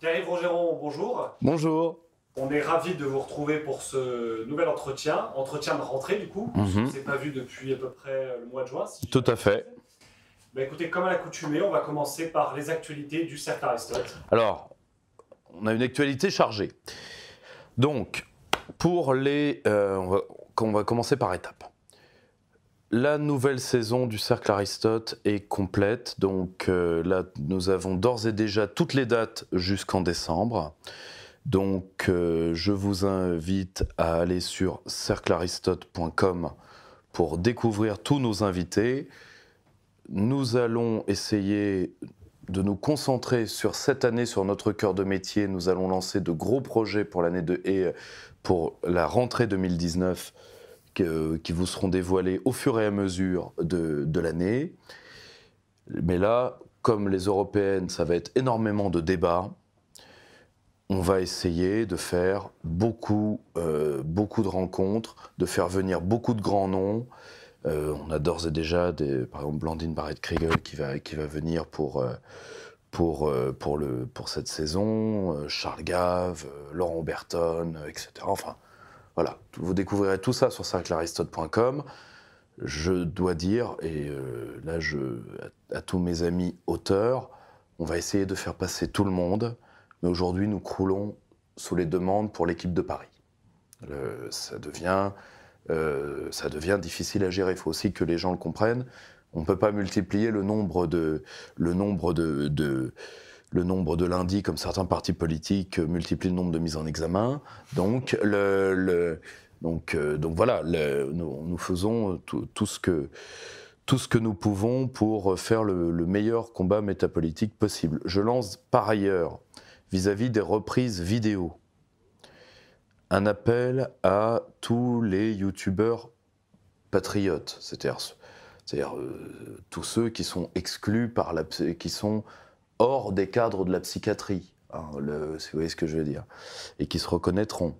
Pierre-Yves Rongeron, bonjour. Bonjour. On est ravis de vous retrouver pour ce nouvel entretien de rentrée du coup. On ne s'est pas vu depuis à peu près le mois de juin. Tout à fait. Écoutez, comme à l'accoutumée, on va commencer par les actualités du Cercle Aristote. Alors, on a une actualité chargée. Donc, pour les... on va commencer par étapes. La nouvelle saison du Cercle Aristote est complète, donc là nous avons d'ores et déjà toutes les dates jusqu'en décembre. Donc je vous invite à aller sur cerclearistote.com pour découvrir tous nos invités. Nous allons essayer de nous concentrer sur cette année, sur notre cœur de métier. Nous allons lancer de gros projets pour pour la rentrée 2019 qui vous seront dévoilés au fur et à mesure de l'année. Mais là, comme les européennes, ça va être énormément de débats. On va essayer de faire beaucoup de rencontres, de faire venir beaucoup de grands noms. On a d'ores et déjà, par exemple, Blandine Barrett-Kriegel qui va venir pour cette saison, Charles Gave, Laurent Oberton, etc. Enfin, voilà, vous découvrirez tout ça sur cerclearistote.com. Je dois dire, et là, à tous mes amis auteurs, on va essayer de faire passer tout le monde, mais aujourd'hui, nous croulons sous les demandes pour l'équipe de Paris. Ça devient difficile à gérer. Il faut aussi que les gens le comprennent. On ne peut pas multiplier le nombre de lundis, comme certains partis politiques multiplient le nombre de mises en examen. Donc, voilà, nous faisons tout ce que nous pouvons pour faire le meilleur combat métapolitique possible. Je lance par ailleurs, vis-à-vis des reprises vidéo, un appel à tous les youtubeurs patriotes, c'est-à-dire tous ceux qui sont exclus qui sont hors des cadres de la psychiatrie, hein, si vous voyez ce que je veux dire, et qui se reconnaîtront,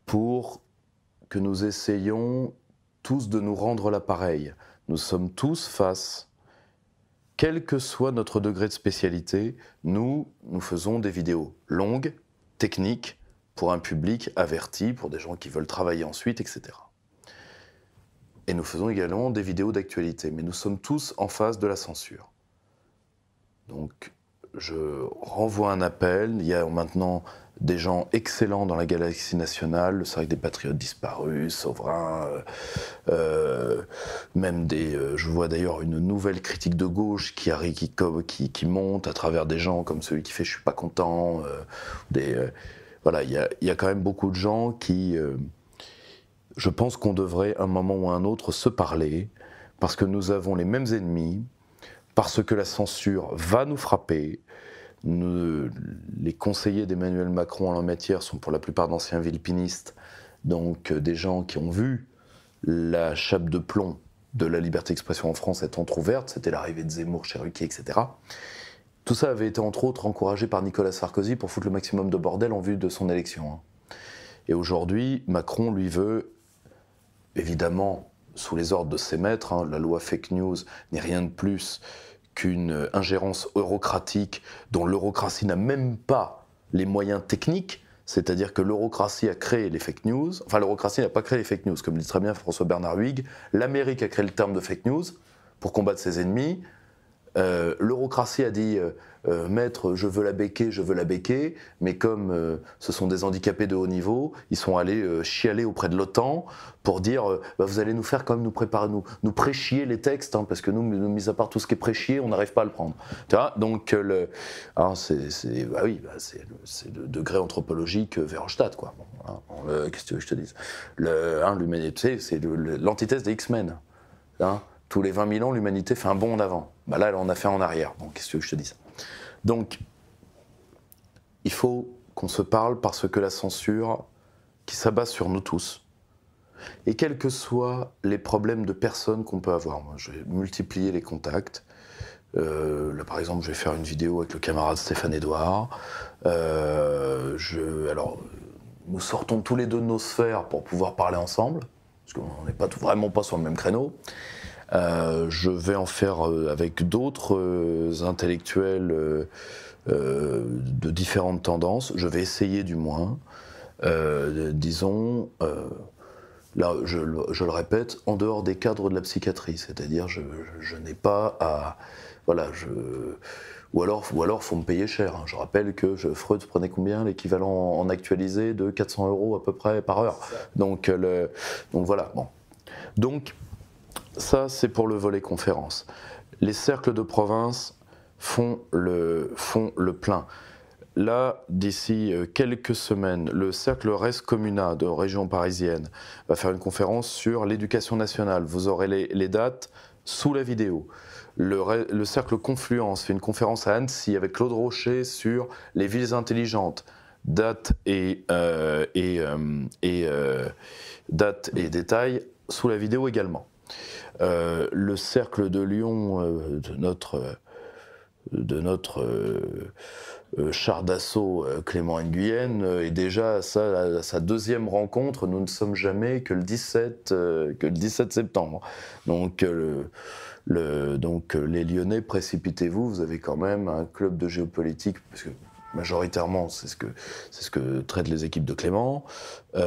pour que nous essayions tous de nous rendre l'appareil. Nous sommes tous face, quel que soit notre degré de spécialité, nous faisons des vidéos longues, techniques, pour un public averti, pour des gens qui veulent travailler ensuite, etc. Et nous faisons également des vidéos d'actualité, mais nous sommes tous en face de la censure. Donc, je renvoie un appel. Il y a maintenant des gens excellents dans la galaxie nationale, le Cercle des Patriotes disparus, Souverain, même je vois d'ailleurs une nouvelle critique de gauche qui monte à travers des gens comme celui qui fait « je suis pas content ». Voilà, il y a quand même beaucoup de gens qui... je pense qu'on devrait, à un moment ou à un autre, se parler, parce que nous avons les mêmes ennemis, parce que la censure va nous frapper. Les conseillers d'Emmanuel Macron en la matière sont pour la plupart d'anciens vilpinistes, donc des gens qui ont vu la chape de plomb de la liberté d'expression en France être entrouverte, c'était l'arrivée de Zemmour, Cherokee, etc. Tout ça avait été entre autres encouragé par Nicolas Sarkozy pour foutre le maximum de bordel en vue de son élection. Et aujourd'hui, Macron, lui, veut, évidemment, sous les ordres de ses maîtres, la loi fake news n'est rien de plus qu'une ingérence eurocratique dont l'eurocratie n'a même pas les moyens techniques, c'est-à-dire que l'eurocratie a créé les fake news, enfin l'eurocratie n'a pas créé les fake news, comme dit très bien François-Bernard Huyghe, l'Amérique a créé le terme de fake news pour combattre ses ennemis, l'eurocratie a dit maître, je veux la béquer, mais comme ce sont des handicapés de haut niveau, ils sont allés chialer auprès de l'OTAN pour dire vous allez nous faire quand même nous pré-chier les textes, hein, parce que nous, mis à part tout ce qui est pré-chier, on n'arrive pas à le prendre. Tu vois, donc c'est le degré anthropologique Verhofstadt, quoi. Bon, hein, qu'est-ce que je te dis, l'humanité, c'est l'antithèse des X-Men. Hein. Tous les 20 000 ans, l'humanité fait un bond en avant. Bah là, on a fait en arrière. Donc, qu'est-ce que je te dis ça ? Donc, il faut qu'on se parle parce que la censure qui s'abat sur nous tous, et quels que soient les problèmes de personnes qu'on peut avoir, moi, je vais multiplier les contacts. Là, par exemple, je vais faire une vidéo avec le camarade Stéphane Edouard. Alors, nous sortons tous les deux de nos sphères pour pouvoir parler ensemble, parce qu'on n'est vraiment pas sur le même créneau. Je vais en faire avec d'autres intellectuels de différentes tendances. Je vais essayer du moins, disons, là je le répète, en dehors des cadres de la psychiatrie, c'est-à-dire je n'ai pas à... Voilà, ou alors faut me payer cher. Hein. Je rappelle que Freud prenait combien l'équivalent en actualisé de 400 € à peu près par heure. Donc voilà, bon. Donc ça c'est pour le volet conférence. Les cercles de province font le plein. Là, d'ici quelques semaines, le cercle Res Communa de région parisienne va faire une conférence sur l'éducation nationale. Vous aurez les dates sous la vidéo. Le cercle Confluence fait une conférence à Annecy avec Claude Rocher sur les villes intelligentes. Date et détails sous la vidéo également. Le cercle de Lyon de notre char d'assaut Clément Nguyen est déjà à sa deuxième rencontre. Nous ne sommes jamais que le 17 septembre. Donc, les Lyonnais, précipitez-vous, vous avez quand même un club de géopolitique, parce que majoritairement c'est ce que traitent les équipes de Clément, qui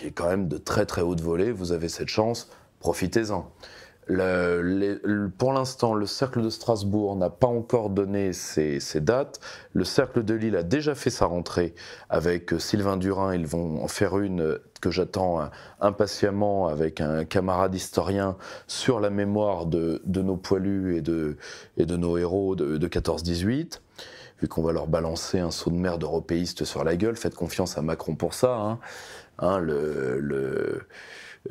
est quand même de très très haute volée. Vous avez cette chance, profitez-en. Pour l'instant, le cercle de Strasbourg n'a pas encore donné ses dates. Le cercle de Lille a déjà fait sa rentrée avec Sylvain Durin. Ils vont en faire une que j'attends impatiemment avec un camarade historien sur la mémoire de nos poilus et de nos héros de 14-18. Vu qu'on va leur balancer un seau de merde européiste sur la gueule, faites confiance à Macron pour ça.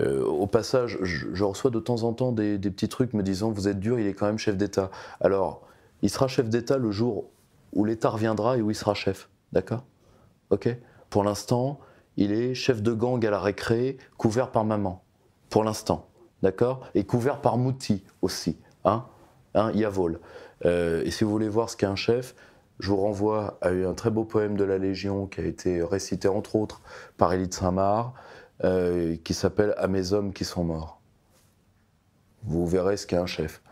Au passage, je reçois de temps en temps des petits trucs me disant « Vous êtes dur, il est quand même chef d'État ». Alors, il sera chef d'État le jour où l'État reviendra et où il sera chef, d'accord? Ok? Pour l'instant, il est chef de gang à la récré, couvert par maman. Pour l'instant, d'accord? Et couvert par Mouti aussi, Yavol. Et si vous voulez voir ce qu'est un chef, je vous renvoie à un très beau poème de la Légion qui a été récité entre autres par Élie de Saint-Marc, qui s'appelle « À mes hommes qui sont morts ». Vous verrez ce qu'est un chef.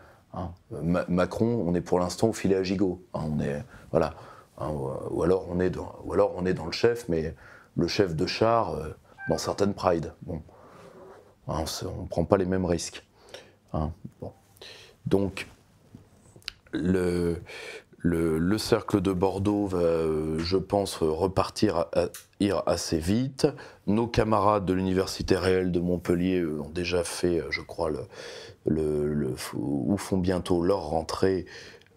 Macron, on est pour l'instant au filet à gigot. Voilà. Ou alors on est dans le chef, mais le chef de char dans certaines prides. Bon. On ne prend pas les mêmes risques. Bon. Donc, le cercle de Bordeaux va, je pense, repartir assez vite. Nos camarades de l'Université réelle de Montpellier ont déjà fait, je crois, ou font bientôt leur rentrée.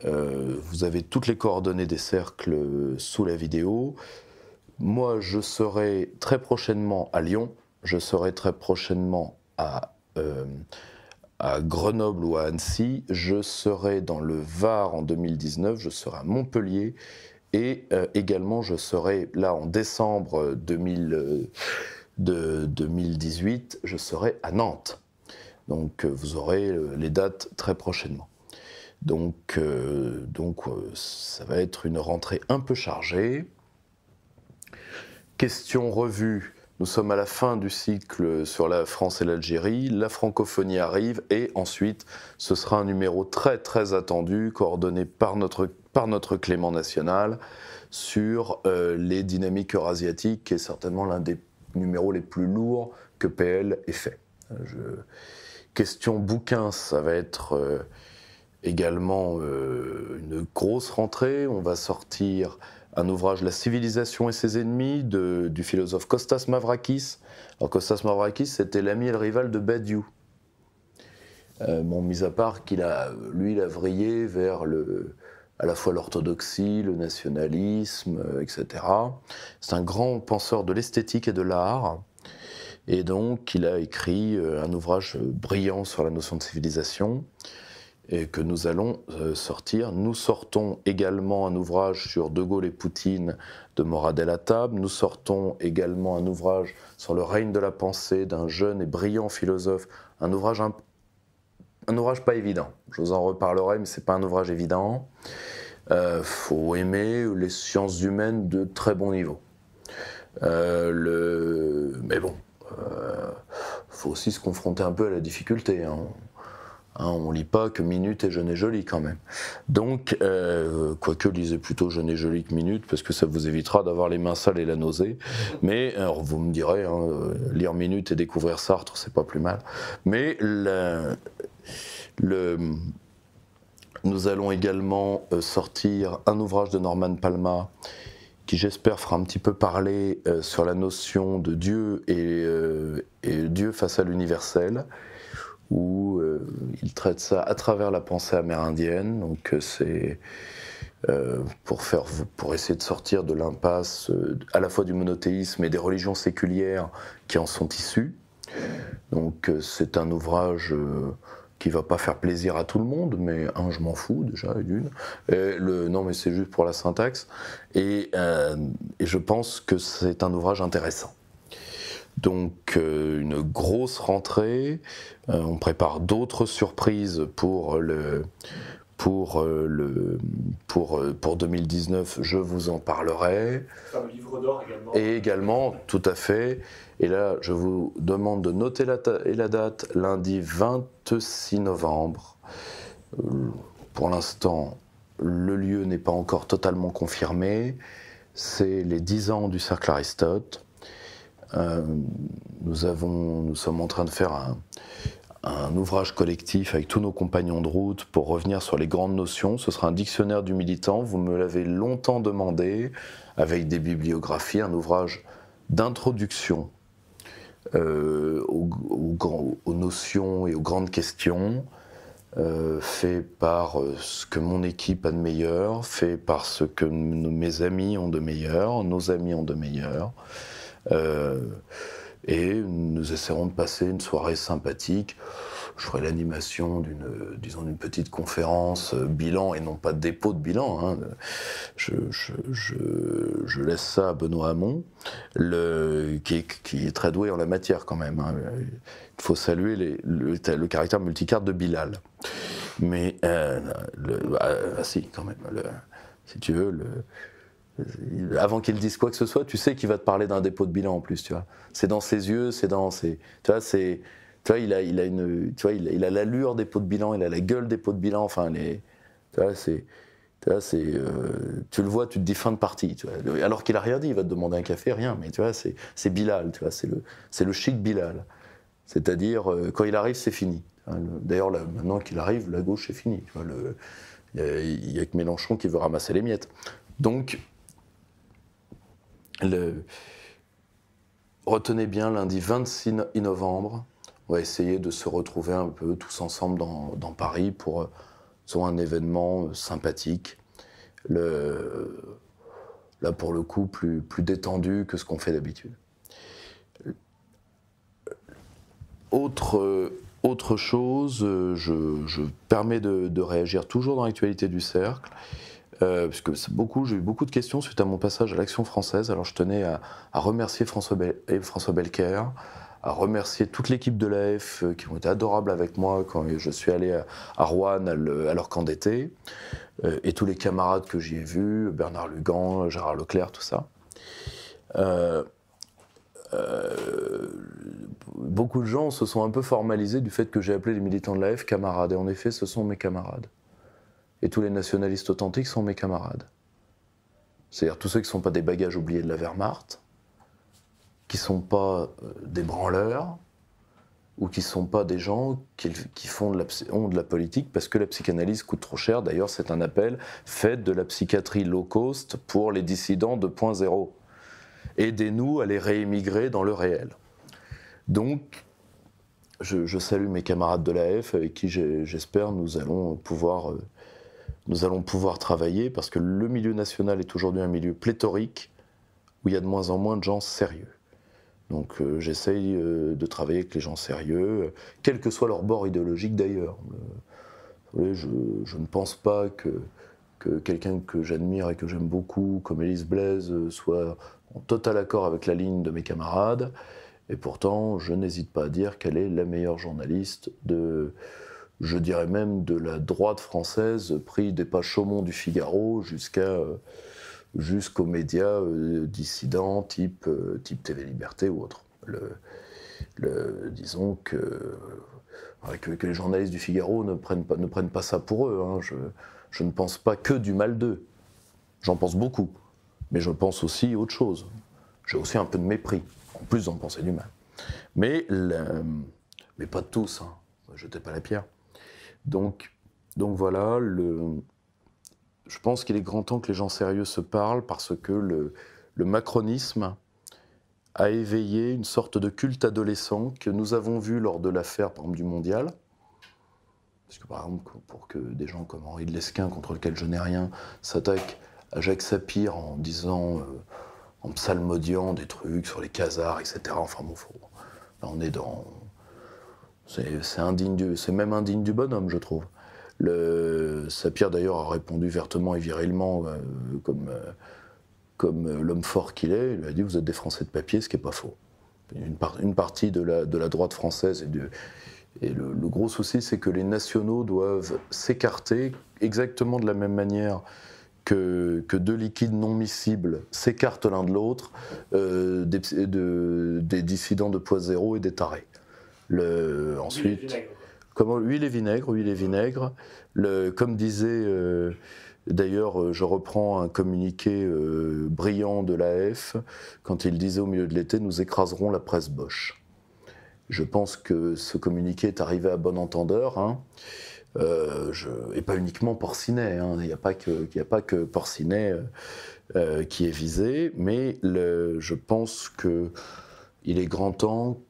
Vous avez toutes les coordonnées des cercles sous la vidéo. Moi, je serai très prochainement à Lyon. Je serai très prochainement à Grenoble ou à Annecy, je serai dans le Var en 2019, je serai à Montpellier et également je serai là en décembre 2018, je serai à Nantes. Donc vous aurez les dates très prochainement. Donc ça va être une rentrée un peu chargée. Question revue. Nous sommes à la fin du cycle sur la France et l'Algérie, la francophonie arrive et ensuite ce sera un numéro très très attendu, coordonné par notre Clément national sur les dynamiques eurasiatiques, qui est certainement l'un des numéros les plus lourds que PL ait fait. Question bouquin, ça va être également une grosse rentrée, on va sortir un ouvrage, La civilisation et ses ennemis, du philosophe Kostas Mavrakis. Alors Kostas Mavrakis, c'était l'ami et le rival de Badiou. Mis à part qu'il a vrillé vers à la fois l'orthodoxie, le nationalisme, etc. C'est un grand penseur de l'esthétique et de l'art. Et donc, il a écrit un ouvrage brillant sur la notion de civilisation, et que nous allons sortir. Nous sortons également un ouvrage sur De Gaulle et Poutine de Morad El-Attab. Nous sortons également un ouvrage sur le règne de la pensée d'un jeune et brillant philosophe. Un ouvrage pas évident. Je vous en reparlerai, mais c'est pas un ouvrage évident. Faut aimer les sciences humaines de très bon niveau. Mais bon, faut aussi se confronter un peu à la difficulté. Hein, on lit pas que Minute et Jeune et Jolie quand même. Donc, quoique lisez plutôt Jeune et Jolie que Minute, parce que ça vous évitera d'avoir les mains sales et la nausée. Mais alors, vous me direz, hein, lire Minute et découvrir Sartre, c'est pas plus mal. Mais nous allons également sortir un ouvrage de Norman Palma qui j'espère fera un petit peu parler sur la notion de Dieu et Dieu face à l'universel, où il traite ça à travers la pensée amérindienne. Donc c'est pour essayer de sortir de l'impasse à la fois du monothéisme et des religions séculières qui en sont issues. Donc c'est un ouvrage qui va pas faire plaisir à tout le monde, mais je m'en fous déjà, d'une. Non, mais c'est juste pour la syntaxe. Et je pense que c'est un ouvrage intéressant. Donc une grosse rentrée. On prépare d'autres surprises pour 2019, je vous en parlerai. Le livre d'or également. Et également, tout à fait. Et là, je vous demande de noter la date, lundi 26 novembre. Pour l'instant, le lieu n'est pas encore totalement confirmé. C'est les 10 ans du Cercle Aristote. Nous sommes en train de faire un ouvrage collectif avec tous nos compagnons de route pour revenir sur les grandes notions. Ce sera un dictionnaire du militant, vous me l'avez longtemps demandé, avec des bibliographies, un ouvrage d'introduction aux notions et aux grandes questions, fait par ce que mon équipe a de meilleur, fait par ce que mes amis ont de meilleur, nos amis ont de meilleur. Et nous essaierons de passer une soirée sympathique. Je ferai l'animation d'une petite conférence bilan et non pas dépôt de bilan. Hein. Je laisse ça à Benoît Hamon, qui est très doué en la matière quand même. Hein. Il faut saluer le caractère multicarte de Bilal. Mais si, quand même. Si tu veux, avant qu'il dise quoi que ce soit, tu sais qu'il va te parler d'un dépôt de bilan en plus, tu vois. C'est dans ses yeux, c'est dans ses, tu vois, c'est, tu vois, il a l'allure des pots de bilan, il a la gueule des pots de bilan, enfin tu vois, tu le vois, tu te dis fin de partie, tu vois. Alors qu'il a rien dit, il va te demander un café, rien, mais tu vois, c'est Bilal, tu vois, c'est le chic Bilal. C'est-à-dire quand il arrive, c'est fini. D'ailleurs, maintenant qu'il arrive, la gauche c'est fini. Tu vois, il y a que Mélenchon qui veut ramasser les miettes. Donc retenez bien, lundi 26 novembre, on va essayer de se retrouver un peu tous ensemble dans Paris pour un événement sympathique. Là, pour le coup, plus détendu que ce qu'on fait d'habitude. Autre chose, je permets de réagir toujours dans l'actualité du Cercle. Puisque j'ai eu beaucoup de questions suite à mon passage à l'Action française. Alors je tenais à remercier François Belker, à remercier toute l'équipe de l'AF qui ont été adorables avec moi quand je suis allé à Roanne à leur camp d'été, et tous les camarades que j'y ai vus, Bernard Lugan, Gérard Leclerc, tout ça. Beaucoup de gens se sont un peu formalisés du fait que j'ai appelé les militants de l'AF camarades, et en effet ce sont mes camarades. Et tous les nationalistes authentiques sont mes camarades. C'est-à-dire tous ceux qui ne sont pas des bagages oubliés de la Wehrmacht, qui ne sont pas des branleurs, ou qui ne sont pas des gens qui ont de la politique parce que la psychanalyse coûte trop cher. D'ailleurs, c'est un appel, faites de la psychiatrie low cost pour les dissidents 2.0. Aidez-nous à les réémigrer dans le réel. Donc, je salue mes camarades de l'AF avec qui j'espère nous allons pouvoir travailler, parce que le milieu national est aujourd'hui un milieu pléthorique où il y a de moins en moins de gens sérieux. Donc j'essaye de travailler avec les gens sérieux, quel que soit leur bord idéologique d'ailleurs. Je ne pense pas que quelqu'un que j'admire et que j'aime beaucoup, comme Élise Blaise, soit en total accord avec la ligne de mes camarades. Et pourtant, je n'hésite pas à dire qu'elle est la meilleure journaliste je dirais même de la droite française, pris des pages Chaumont du Figaro jusqu'aux médias dissidents type TV Liberté ou autre. disons que les journalistes du Figaro ne prennent pas ça pour eux. Hein. Je ne pense pas que du mal d'eux. J'en pense beaucoup. Mais je pense aussi autre chose. J'ai aussi un peu de mépris, en plus d'en penser du mal. Mais pas de tous, hein. Jetez pas la pierre. Donc voilà, je pense qu'il est grand temps que les gens sérieux se parlent parce que le macronisme a éveillé une sorte de culte adolescent que nous avons vu lors de l'affaire, par exemple, du Mondial. Parce que, par exemple, pour que des gens comme Henri de Lesquen, contre lequel je n'ai rien, s'attaquent à Jacques Sapir en disant, en psalmodiant des trucs sur les Khazars, etc. Enfin bon, là on est dans... C'est même indigne du bonhomme, je trouve. Sapir, d'ailleurs, a répondu vertement et virilement, comme l'homme fort qu'il est. Il lui a dit « Vous êtes des Français de papier », ce qui n'est pas faux. Une partie de la droite française et le gros souci, c'est que les nationaux doivent s'écarter exactement de la même manière que deux liquides non miscibles s'écartent l'un de l'autre, des dissidents de poids zéro et des tarés. Ensuite, huile et vinaigre. Comme disait, d'ailleurs, je reprends un communiqué brillant de l'AF, quand il disait au milieu de l'été, nous écraserons la presse Bosch. Je pense que ce communiqué est arrivé à bon entendeur, hein. Et pas uniquement Porcinet, hein. Il n'y a pas que Porcinet qui est visé, mais je pense qu'il est grand temps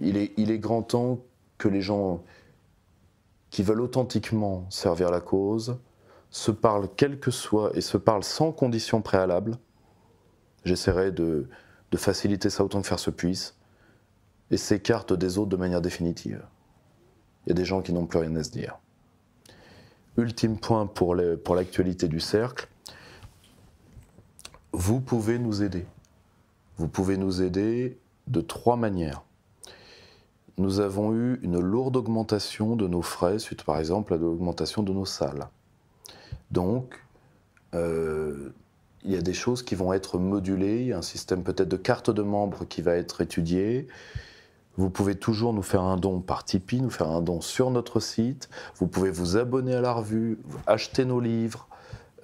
il est grand temps que les gens qui veulent authentiquement servir la cause se parlent quel que soit et se parlent sans condition préalable. J'essaierai de faciliter ça autant que faire se puisse et s'écartent des autres de manière définitive. Il y a des gens qui n'ont plus rien à se dire. Ultime point pour l'actualité du cercle, vous pouvez nous aider. Vous pouvez nous aider de 3 manières. Nous avons eu une lourde augmentation de nos frais suite par exemple à l'augmentation de nos salles. Donc, il y a des choses qui vont être modulées, il y a un système peut-être de carte de membre qui va être étudié. Vous pouvez toujours nous faire un don par Tipeee, nous faire un don sur notre site. Vous pouvez vous abonner à la revue, acheter nos livres.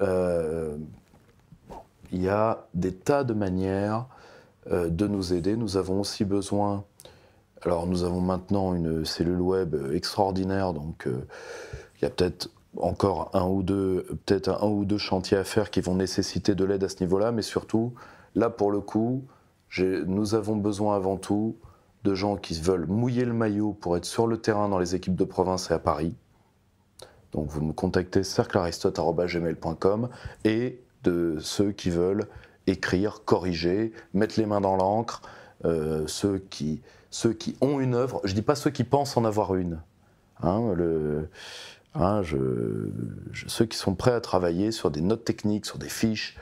Il y a des tas de manières de nous aider. Nous avons aussi besoin... Alors nous avons maintenant une cellule web extraordinaire, donc il y a peut-être encore un ou deux chantiers à faire qui vont nécessiter de l'aide à ce niveau-là, mais surtout, là pour le coup, nous avons besoin avant tout de gens qui veulent mouiller le maillot pour être sur le terrain dans les équipes de province et à Paris. Donc vous me contactez cerclearistote@gmail.com et de ceux qui veulent écrire, corriger, mettre les mains dans l'encre, ceux qui ont une œuvre, je ne dis pas ceux qui pensent en avoir une, hein, ceux qui sont prêts à travailler sur des notes techniques, sur des fiches.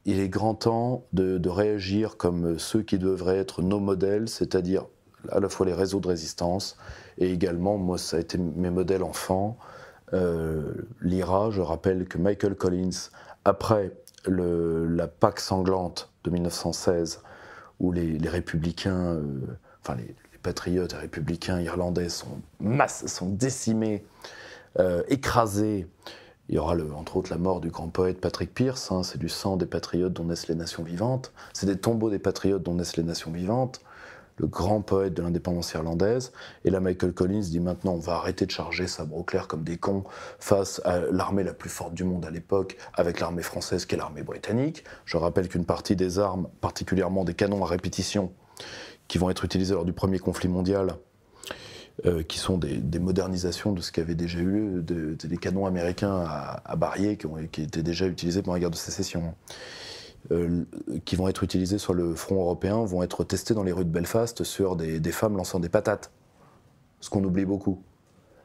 Il est grand temps de réagir comme ceux qui devraient être nos modèles, c'est-à-dire à la fois les réseaux de résistance et également, moi ça a été mes modèles enfants, l'IRA. Je rappelle que Michael Collins, après la Pâque sanglante de 1916, où les républicains, les patriotes et républicains irlandais sont décimés, écrasés. Il y aura entre autres la mort du grand poète Patrick Pearse, hein, c'est du sang des patriotes dont naissent les nations vivantes, c'est des tombeaux des patriotes dont naissent les nations vivantes, le grand poète de l'indépendance irlandaise. Et là, Michael Collins dit maintenant on va arrêter de charger sabre au clair comme des cons face à l'armée la plus forte du monde à l'époque, avec l'armée française qui est l'armée britannique. Je rappelle qu'une partie des armes, particulièrement des canons à répétition, qui vont être utilisés lors du premier conflit mondial, qui sont des modernisations de ce qui avait déjà eu lieu, des canons américains à barillet qui étaient déjà utilisés pendant la guerre de sécession, qui vont être utilisés sur le front européen, vont être testés dans les rues de Belfast sur des femmes lançant des patates, ce qu'on oublie beaucoup.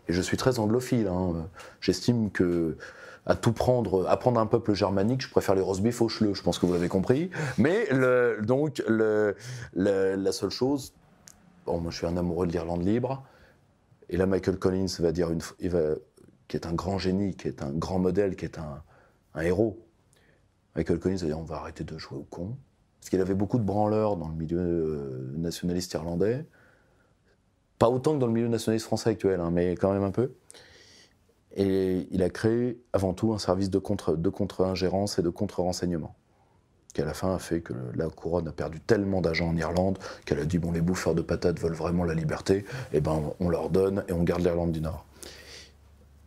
Et je suis très anglophile, hein. J'estime que apprendre un peuple germanique, je préfère les roast beef au chleu, je pense que vous l'avez compris. Mais la seule chose, bon, moi je suis un amoureux de l'Irlande libre, et là Michael Collins va dire, qui est un grand génie, qui est un grand modèle, qui est un héros. Michael Collins va dire on va arrêter de jouer au con, parce qu'il avait beaucoup de branleurs dans le milieu nationaliste irlandais. Pas autant que dans le milieu nationaliste français actuel, hein, mais quand même un peu. Et il a créé avant tout un service de contre-ingérence et de contre-renseignement, qui à la fin a fait que la couronne a perdu tellement d'agents en Irlande qu'elle a dit bon, les bouffeurs de patates veulent vraiment la liberté, et ben on leur donne et on garde l'Irlande du Nord.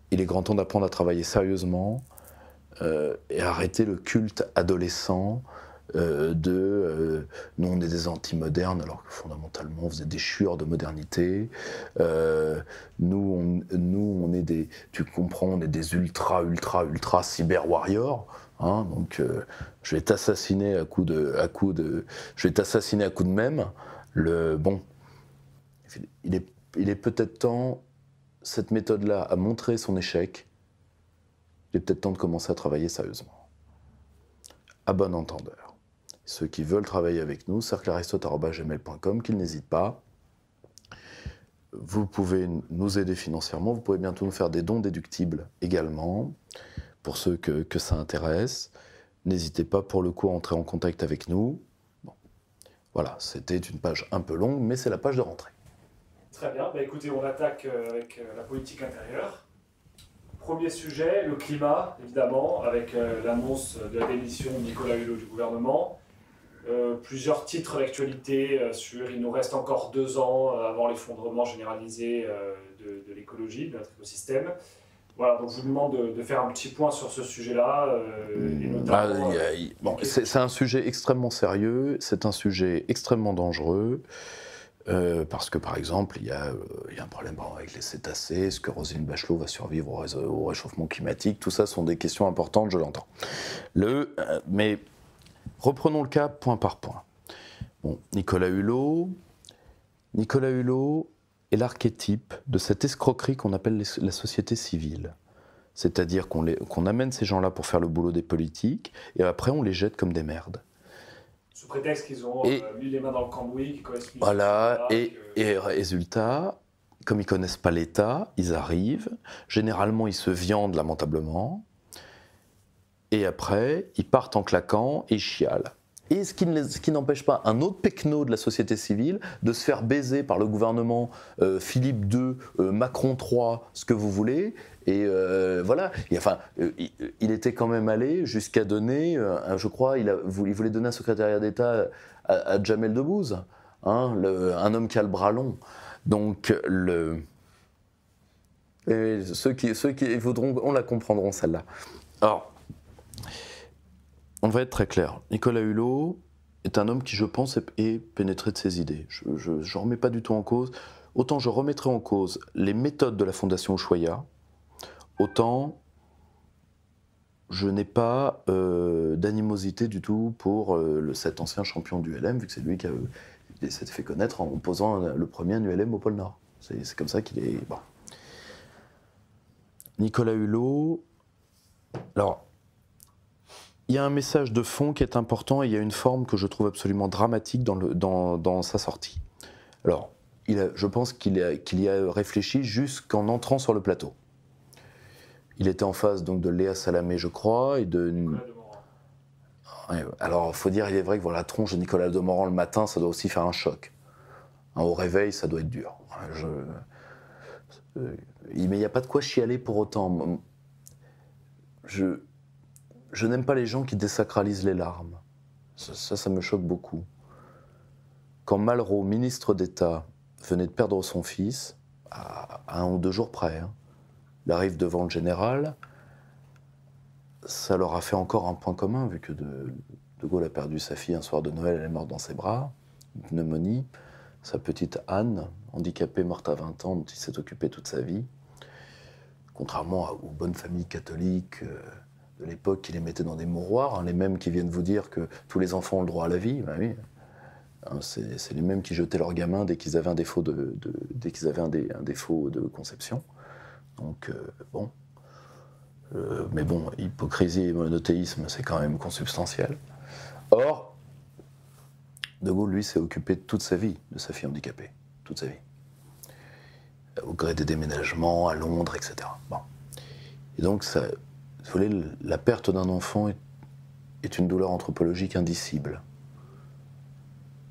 Il est grand temps d'apprendre à travailler sérieusement et arrêter le culte adolescent nous on est des anti-modernes alors que fondamentalement vous êtes des chieurs de modernité. Nous on est des, tu comprends, on est des ultra cyber warriors. Hein, donc je vais t'assassiner à coup de même. Bon, il est peut-être temps, cette méthode-là a montré son échec. Il est peut-être temps de commencer à travailler sérieusement. À bon entendeur. Ceux qui veulent travailler avec nous, cerclearistote@gmail.com, qu'ils n'hésitent pas. Vous pouvez nous aider financièrement, vous pouvez bientôt nous faire des dons déductibles également, pour ceux que ça intéresse. N'hésitez pas pour le coup à entrer en contact avec nous. Bon. Voilà, c'était une page un peu longue, mais c'est la page de rentrée. Très bien, bah écoutez, on attaque avec la politique intérieure. Premier sujet, le climat, évidemment, avec l'annonce de la démission de Nicolas Hulot du gouvernement. Plusieurs titres d'actualité sur il nous reste encore 2 ans avant l'effondrement généralisé de l'écologie, de notre écosystème. Voilà, donc je vous demande de faire un petit point sur ce sujet-là. C'est un sujet extrêmement sérieux, c'est un sujet extrêmement dangereux. Parce que par exemple, il y a un problème avec les cétacés, est-ce que Roselyne Bachelot va survivre au réchauffement climatique? Tout ça sont des questions importantes, je l'entends. Mais reprenons le cas point par point. Bon, Nicolas Hulot est l'archétype de cette escroquerie qu'on appelle la société civile. C'est-à-dire qu'on amène ces gens-là pour faire le boulot des politiques, et après on les jette comme des merdes. Sous prétexte qu'ils ont mis les mains dans le cambouis, qu'ils connaissent plus. Voilà, et résultat, comme ils ne connaissent pas l'État, ils arrivent, généralement ils se viandent lamentablement, et après ils partent en claquant et ils chialent. Et ce qui n'empêche pas un autre pecno de la société civile de se faire baiser par le gouvernement Philippe II, Macron III, ce que vous voulez. Et voilà. Et enfin, il était quand même allé jusqu'à donner, je crois, il voulait donner un secrétariat d'État à Jamel Debbouze, hein, un homme qui a le bras long. Donc, ceux qui voudront, on la comprendront celle-là. Alors, on va être très clair. Nicolas Hulot est un homme qui, je pense, est pénétré de ses idées. Je ne remets pas du tout en cause. Autant je remettrai en cause les méthodes de la Fondation Ushuaïa, autant je n'ai pas d'animosité du tout pour cet ancien champion du LM, vu que c'est lui qui s'est fait connaître en posant le premier ULM au pôle Nord. C'est comme ça qu'il est... Bon. Nicolas Hulot... Alors... Il y a un message de fond qui est important et il y a une forme que je trouve absolument dramatique dans sa sortie. Alors, je pense qu'il y a réfléchi jusqu'en entrant sur le plateau. Il était en face donc de Léa Salamé, je crois, et de... Ouais, alors, il faut dire, il est vrai que voir la tronche de Nicolas Demorand le matin, ça doit aussi faire un choc. Hein, au réveil, ça doit être dur. Mais il n'y a pas de quoi chialer pour autant. Je n'aime pas les gens qui désacralisent les larmes. Ça me choque beaucoup. Quand Malraux, ministre d'État, venait de perdre son fils, à 1 ou 2 jours près, hein, il arrive devant le général, ça leur a fait encore un point commun, vu que De Gaulle a perdu sa fille un soir de Noël, elle est morte dans ses bras, une pneumonie, sa petite Anne, handicapée, morte à 20 ans, dont il s'est occupé toute sa vie, contrairement aux bonnes familles catholiques de l'époque qui les mettaient dans des mouroirs, hein, les mêmes qui viennent vous dire que tous les enfants ont le droit à la vie, ben oui. Hein, c'est les mêmes qui jetaient leurs gamins dès qu'ils avaient un défaut un défaut de conception. Donc bon, mais bon, hypocrisie et monothéisme, c'est quand même consubstantiel. Or, De Gaulle, lui, s'est occupé toute sa vie de sa fille handicapée, toute sa vie, au gré des déménagements à Londres, etc. Bon. Et donc, ça, vous voulez, la perte d'un enfant est une douleur anthropologique indicible.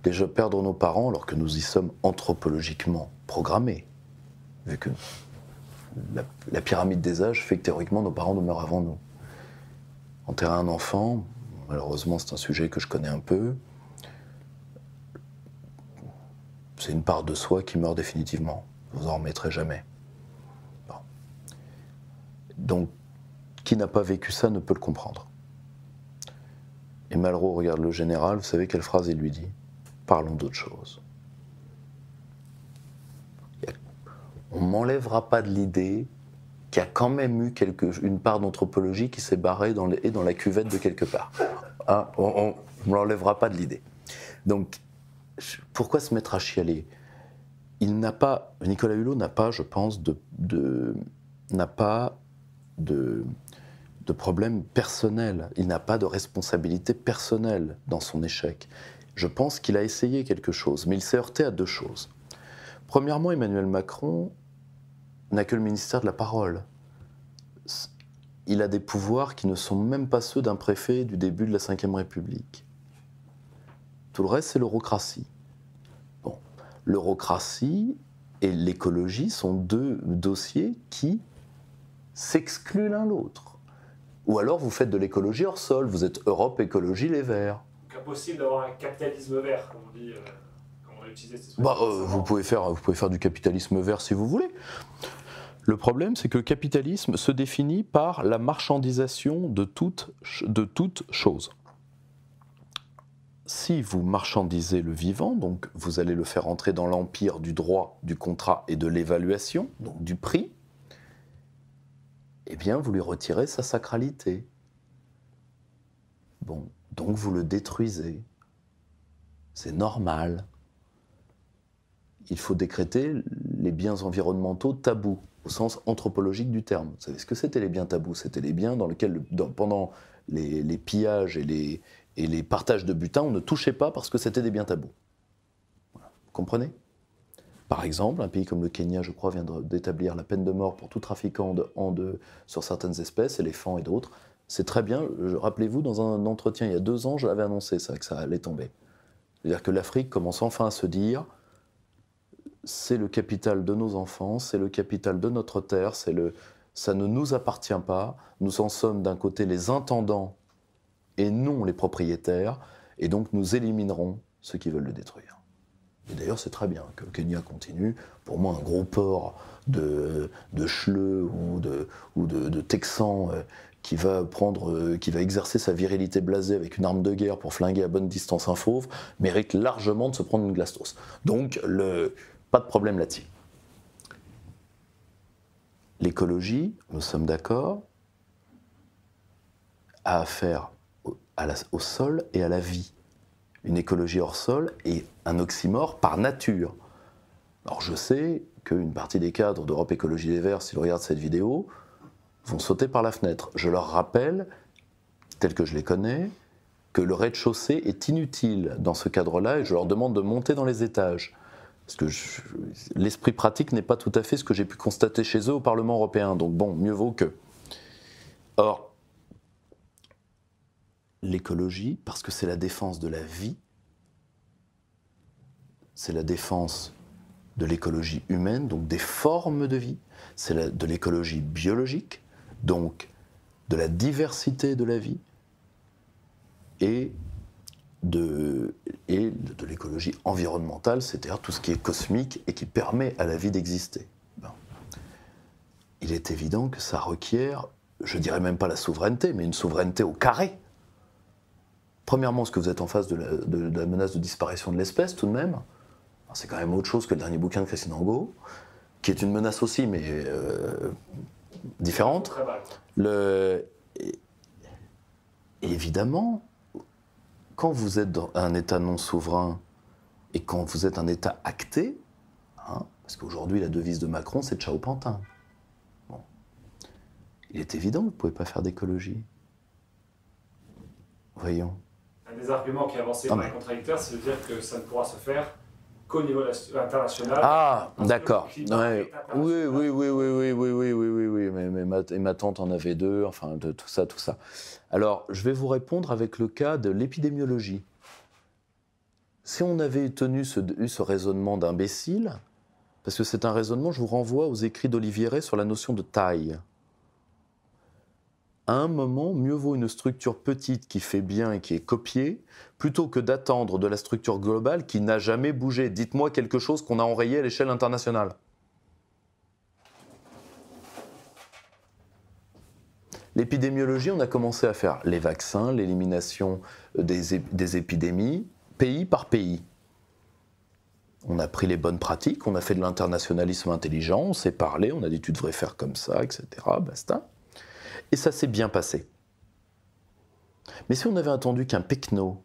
déjà perdre nos parents alors que nous y sommes anthropologiquement programmés, vu que la pyramide des âges fait que théoriquement nos parents nous meurent avant nous. Enterrer un enfant, malheureusement c'est un sujet que je connais un peu, c'est une part de soi qui meurt définitivement. Vous en remettrez jamais. Bon. Donc, qui n'a pas vécu ça ne peut le comprendre. Et Malraux regarde le général, vous savez quelle phrase il lui dit? Parlons d'autre chose. On ne m'enlèvera pas de l'idée qu'il y a quand même eu une part d'anthropologie qui s'est barrée dans la cuvette de quelque part. Hein, on ne me l'enlèvera pas de l'idée. Donc, pourquoi se mettre à chialer? Nicolas Hulot n'a pas, je pense, n'a pas de problème personnel. Il n'a pas de responsabilité personnelle dans son échec. Je pense qu'il a essayé quelque chose, mais il s'est heurté à deux choses. Premièrement, Emmanuel Macron n'a que le ministère de la parole. Il a des pouvoirs qui ne sont même pas ceux d'un préfet du début de la Ve République. Tout le reste, c'est l'eurocratie. Bon, l'eurocratie et l'écologie sont deux dossiers qui s'excluent l'un l'autre. Ou alors vous faites de l'écologie hors sol, vous êtes Europe Écologie Les Verts. Donc impossible d'avoir un capitalisme vert, comme on dit, comme on a utilisé ces vous pouvez faire du capitalisme vert si vous voulez. Le problème, c'est que le capitalisme se définit par la marchandisation de toute chose. Si vous marchandisez le vivant, donc vous allez le faire entrer dans l'empire du droit, du contrat et de l'évaluation, donc du prix, eh bien vous lui retirez sa sacralité. Bon, donc vous le détruisez. C'est normal. Il faut décréter les biens environnementaux tabous, au sens anthropologique du terme. Vous savez ce que c'était les biens tabous? C'était les biens dans lesquels, pendant les pillages et les partages de butin, on ne touchait pas parce que c'était des biens tabous. Voilà. Vous comprenez? Par exemple, un pays comme le Kenya, je crois, vient d'établir la peine de mort pour tout trafiquant sur certaines espèces, éléphants et d'autres. C'est très bien. Rappelez-vous, dans un entretien il y a 2 ans, je l'avais annoncé ça, que ça allait tomber. C'est-à-dire que l'Afrique commence enfin à se dire c'est le capital de nos enfants, c'est le capital de notre terre, ça ne nous appartient pas. Nous en sommes d'un côté les intendants et non les propriétaires, et donc nous éliminerons ceux qui veulent le détruire. Et d'ailleurs, c'est très bien que le Kenya continue. Pour moi, un gros port de Chleux ou de Texan qui va exercer sa virilité blasée avec une arme de guerre pour flinguer à bonne distance un fauve, mérite largement de se prendre une glastos. Donc, pas de problème là-dessus. L'écologie, nous sommes d'accord, a affaire au sol et à la vie. Une écologie hors sol est un oxymore par nature. Alors je sais qu'une partie des cadres d'Europe Écologie Les Verts, s'ils regardent cette vidéo, vont sauter par la fenêtre. Je leur rappelle, tel que je les connais, que le rez-de-chaussée est inutile dans ce cadre-là et je leur demande de monter dans les étages. Parce que l'esprit pratique n'est pas tout à fait ce que j'ai pu constater chez eux au Parlement européen. Donc bon, mieux vaut que. Or, l'écologie, parce que c'est la défense de la vie, c'est la défense de l'écologie humaine, donc des formes de vie, c'est de l'écologie biologique, donc de la diversité de la vie, et de l'écologie environnementale, c'est-à-dire tout ce qui est cosmique et qui permet à la vie d'exister. Bon. Il est évident que ça requiert, je dirais même pas la souveraineté, mais une souveraineté au carré. Premièrement, est-ce que vous êtes en face de la menace de disparition de l'espèce, tout de même? C'est quand même autre chose que le dernier bouquin de Christine Angot, qui est une menace aussi, mais différente. Et évidemment, quand vous êtes dans un État non souverain et quand vous êtes un État acté, hein, parce qu'aujourd'hui la devise de Macron c'est Ciao Pantin. Bon. Il est évident que vous ne pouvez pas faire d'écologie. Voyons. Un des arguments qui est avancé par les contradicteurs, c'est de dire que ça ne pourra se faire qu'au niveau international. Ah, d'accord. Ouais. Oui, mais ma tante en avait 2, enfin, de tout ça. Alors, je vais vous répondre avec le cas de l'épidémiologie. si on avait eu ce raisonnement d'imbécile, parce que c'est un raisonnement, je vous renvoie aux écrits d'Olivier Rey sur la notion de taille. À un moment, mieux vaut une structure petite qui fait bien et qui est copiée, plutôt que d'attendre de la structure globale qui n'a jamais bougé. Dites-moi quelque chose qu'on a enrayé à l'échelle internationale. L'épidémiologie, on a commencé à faire les vaccins, l'élimination des épidémies, pays par pays. On a pris les bonnes pratiques, on a fait de l'internationalisme intelligent, on s'est parlé, on a dit tu devrais faire comme ça, etc. Basta. Et ça s'est bien passé. Mais si on avait attendu qu'un Pecno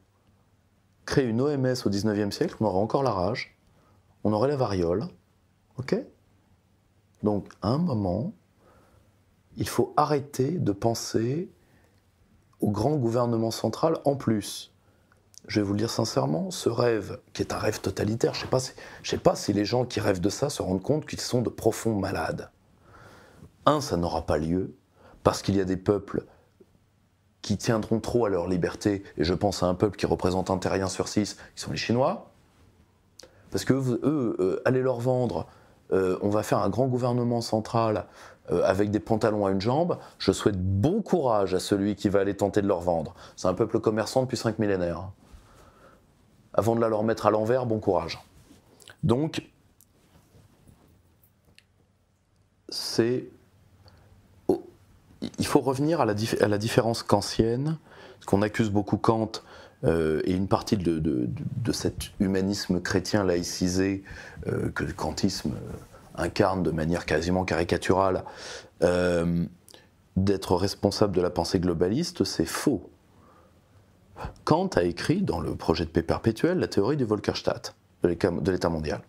crée une OMS au XIXe siècle, on aurait encore la rage, on aurait la variole, ok ? Donc, à un moment, il faut arrêter de penser au grand gouvernement central en plus. Je vais vous le dire sincèrement, ce rêve, qui est un rêve totalitaire, je ne sais pas si les gens qui rêvent de ça se rendent compte qu'ils sont de profonds malades. Ça n'aura pas lieu, parce qu'il y a des peuples qui tiendront trop à leur liberté, et je pense à un peuple qui représente un terrien sur 6, qui sont les Chinois, parce que eux, allez leur vendre, on va faire un grand gouvernement central avec des pantalons à une jambe, je souhaite bon courage à celui qui va aller tenter de leur vendre. C'est un peuple commerçant depuis 5 millénaires. Avant de la leur mettre à l'envers, bon courage. Donc, il faut revenir à la différence kantienne, parce qu'on accuse beaucoup Kant et une partie de cet humanisme chrétien laïcisé que le kantisme incarne de manière quasiment caricaturale, d'être responsable de la pensée globaliste, c'est faux. Kant a écrit, dans le projet de paix perpétuelle, la théorie du Völkerstaat, de l'État mondial.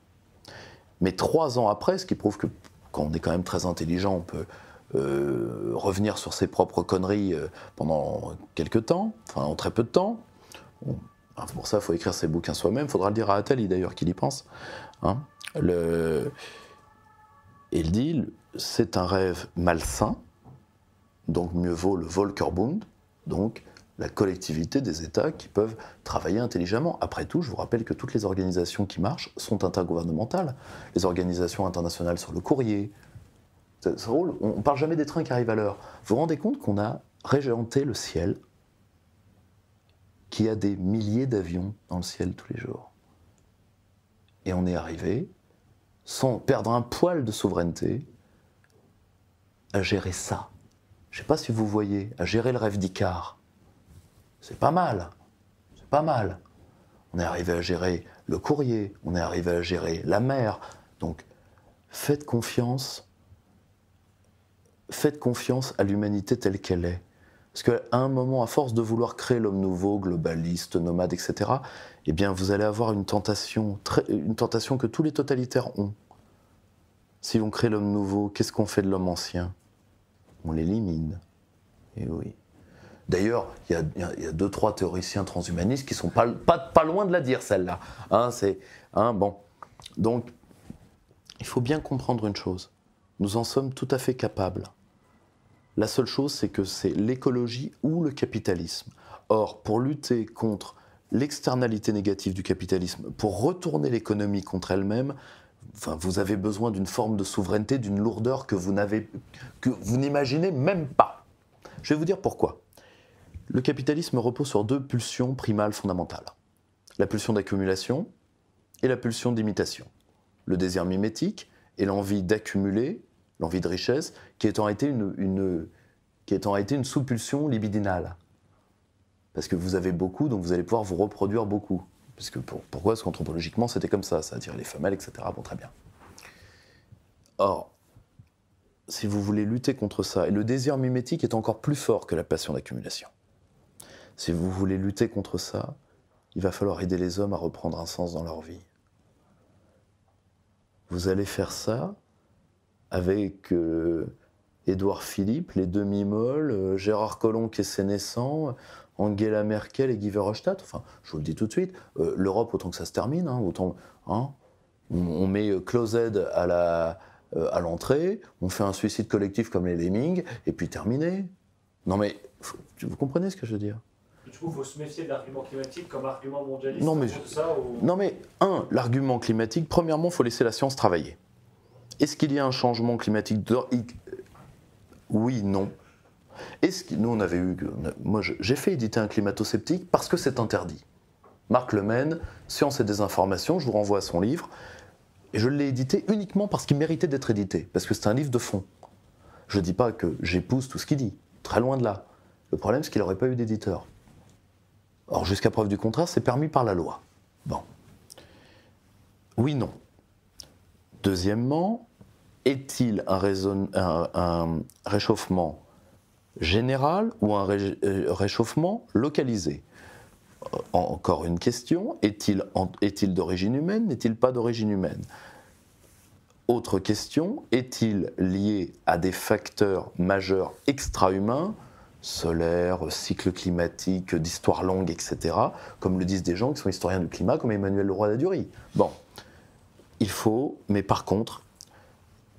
Mais 3 ans après, ce qui prouve que quand on est quand même très intelligent, on peut revenir sur ses propres conneries pendant quelques temps, enfin en très peu de temps. Pour ça, il faut écrire ses bouquins soi-même. Il faudra le dire à Attali d'ailleurs, qu'il y pense. Hein. Il dit, c'est un rêve malsain, donc mieux vaut le Völkerbund, donc la collectivité des États qui peuvent travailler intelligemment. Après tout, je vous rappelle que toutes les organisations qui marchent sont intergouvernementales. Les organisations internationales sur le courrier. C'est drôle, on ne parle jamais des trains qui arrivent à l'heure. Vous vous rendez compte qu'on a régenté le ciel, qu'il y a des milliers d'avions dans le ciel tous les jours. Et on est arrivé, sans perdre un poil de souveraineté, à gérer ça. Je ne sais pas si vous voyez, à gérer le rêve d'Icare. C'est pas mal. C'est pas mal. On est arrivé à gérer le courrier, on est arrivé à gérer la mer. Donc, faites confiance à l'humanité telle qu'elle est. Parce qu'à un moment, à force de vouloir créer l'homme nouveau, globaliste, nomade, etc., eh bien, vous allez avoir une tentation que tous les totalitaires ont. Si l'on crée l'homme nouveau, qu'est-ce qu'on fait de l'homme ancien ? On l'élimine. Et oui. D'ailleurs, il y a 2-3 théoriciens transhumanistes qui sont pas loin de la dire, celle-là. Bon. Donc, il faut bien comprendre une chose. Nous en sommes tout à fait capables. La seule chose, c'est que c'est l'écologie ou le capitalisme. Or, pour lutter contre l'externalité négative du capitalisme, pour retourner l'économie contre elle-même, vous avez besoin d'une forme de souveraineté, d'une lourdeur que vous n'imaginez même pas. Je vais vous dire pourquoi. Le capitalisme repose sur 2 pulsions primales fondamentales. La pulsion d'accumulation et la pulsion d'imitation. Le désir mimétique et l'envie d'accumuler, l'envie de richesse, qui étant été une sous-pulsion libidinale. Parce que vous avez beaucoup, donc vous allez pouvoir vous reproduire beaucoup. Parce que pourquoi ? Parce qu'anthropologiquement, c'était comme ça attirait les femelles, etc. Bon, très bien. Or, si vous voulez lutter contre ça, et le désir mimétique est encore plus fort que la passion d'accumulation. Si vous voulez lutter contre ça, il va falloir aider les hommes à reprendre un sens dans leur vie. Vous allez faire ça avec Édouard Philippe, les demi-molles, Gérard Collomb qui est sénescent, Angela Merkel et Guy Verhofstadt. Enfin, je vous le dis tout de suite, l'Europe, autant que ça se termine, on met Closed à l'entrée, on fait un suicide collectif comme les Lemmings, et puis terminé. Non mais, vous comprenez ce que je veux dire ? Du coup, il faut se méfier de l'argument climatique comme argument mondialiste. Non, mais, tout ça, ou... non, mais l'argument climatique, premièrement, il faut laisser la science travailler. Est-ce qu'il y a un changement climatique Oui, non. Nous, on avait eu... Moi, j'ai fait éditer un climato-sceptique parce que c'est interdit. Marc Lemaine, Science et désinformation, je vous renvoie à son livre. Et je l'ai édité uniquement parce qu'il méritait d'être édité, parce que c'est un livre de fond. Je ne dis pas que j'épouse tout ce qu'il dit, très loin de là. Le problème, c'est qu'il n'aurait pas eu d'éditeur. Or, jusqu'à preuve du contraire, c'est permis par la loi. Bon. Oui, non. Deuxièmement, est-il un réchauffement général ou un réchauffement localisé ? Encore une question, est-il d'origine humaine, n'est-il pas d'origine humaine ? Autre question, est-il lié à des facteurs majeurs extra-humains, solaires, cycle climatique, d'histoire longue, etc., comme le disent des gens qui sont historiens du climat, comme Emmanuel Leroy-Ladurie. Bon, mais par contre,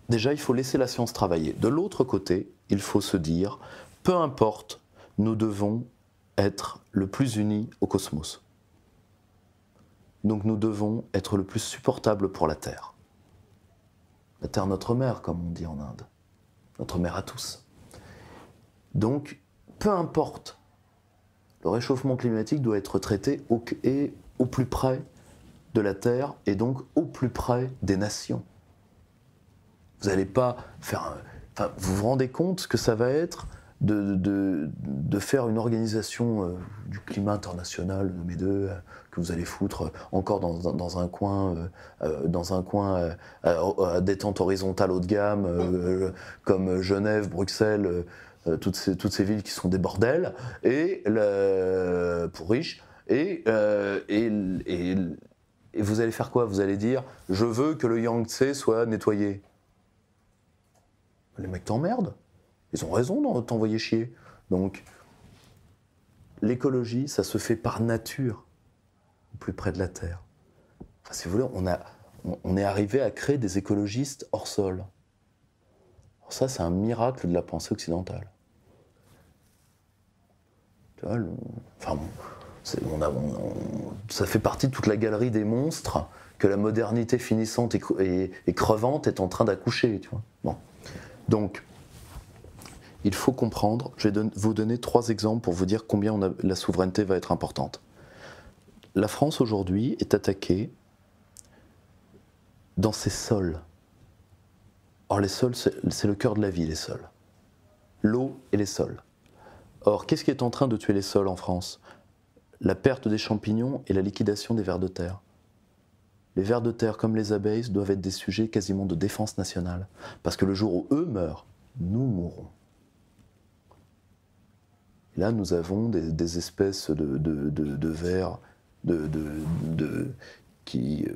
déjà, il faut laisser la science travailler. De l'autre côté, il faut se dire, peu importe, nous devons être le plus unis au cosmos. Donc nous devons être le plus supportable pour la Terre. La Terre, notre mère, comme on dit en Inde. Notre mère à tous. Donc, peu importe, le réchauffement climatique doit être traité au plus près de la Terre et donc au plus près des nations. Vous n'allez pas faire... vous vous rendez compte ce que ça va être de faire une organisation du climat international, nommé deux, que vous allez foutre encore dans un coin à détente horizontale haut de gamme, comme Genève, Bruxelles, toutes ces villes qui sont des bordels, pour riches, et vous allez faire quoi? Vous allez dire « Je veux que le Yangtze soit nettoyé ». Les mecs t'emmerdent. Ils ont raison de t'envoyer chier. Donc, l'écologie, ça se fait par nature, au plus près de la Terre. Enfin, si vous voulez, on est arrivé à créer des écologistes hors sol. Alors ça, c'est un miracle de la pensée occidentale. Tu vois, ça fait partie de toute la galerie des monstres que la modernité finissante et crevante est en train d'accoucher. Tu vois. Bon. Donc, il faut comprendre, je vais vous donner 3 exemples pour vous dire combien la souveraineté va être importante. La France aujourd'hui est attaquée dans ses sols. Or les sols, c'est le cœur de la vie, les sols. L'eau et les sols. Or, qu'est-ce qui est en train de tuer les sols en France? La perte des champignons et la liquidation des vers de terre. Les vers de terre, comme les abeilles, doivent être des sujets quasiment de défense nationale. Parce que le jour où eux meurent, nous mourrons. Là, nous avons des espèces de vers qui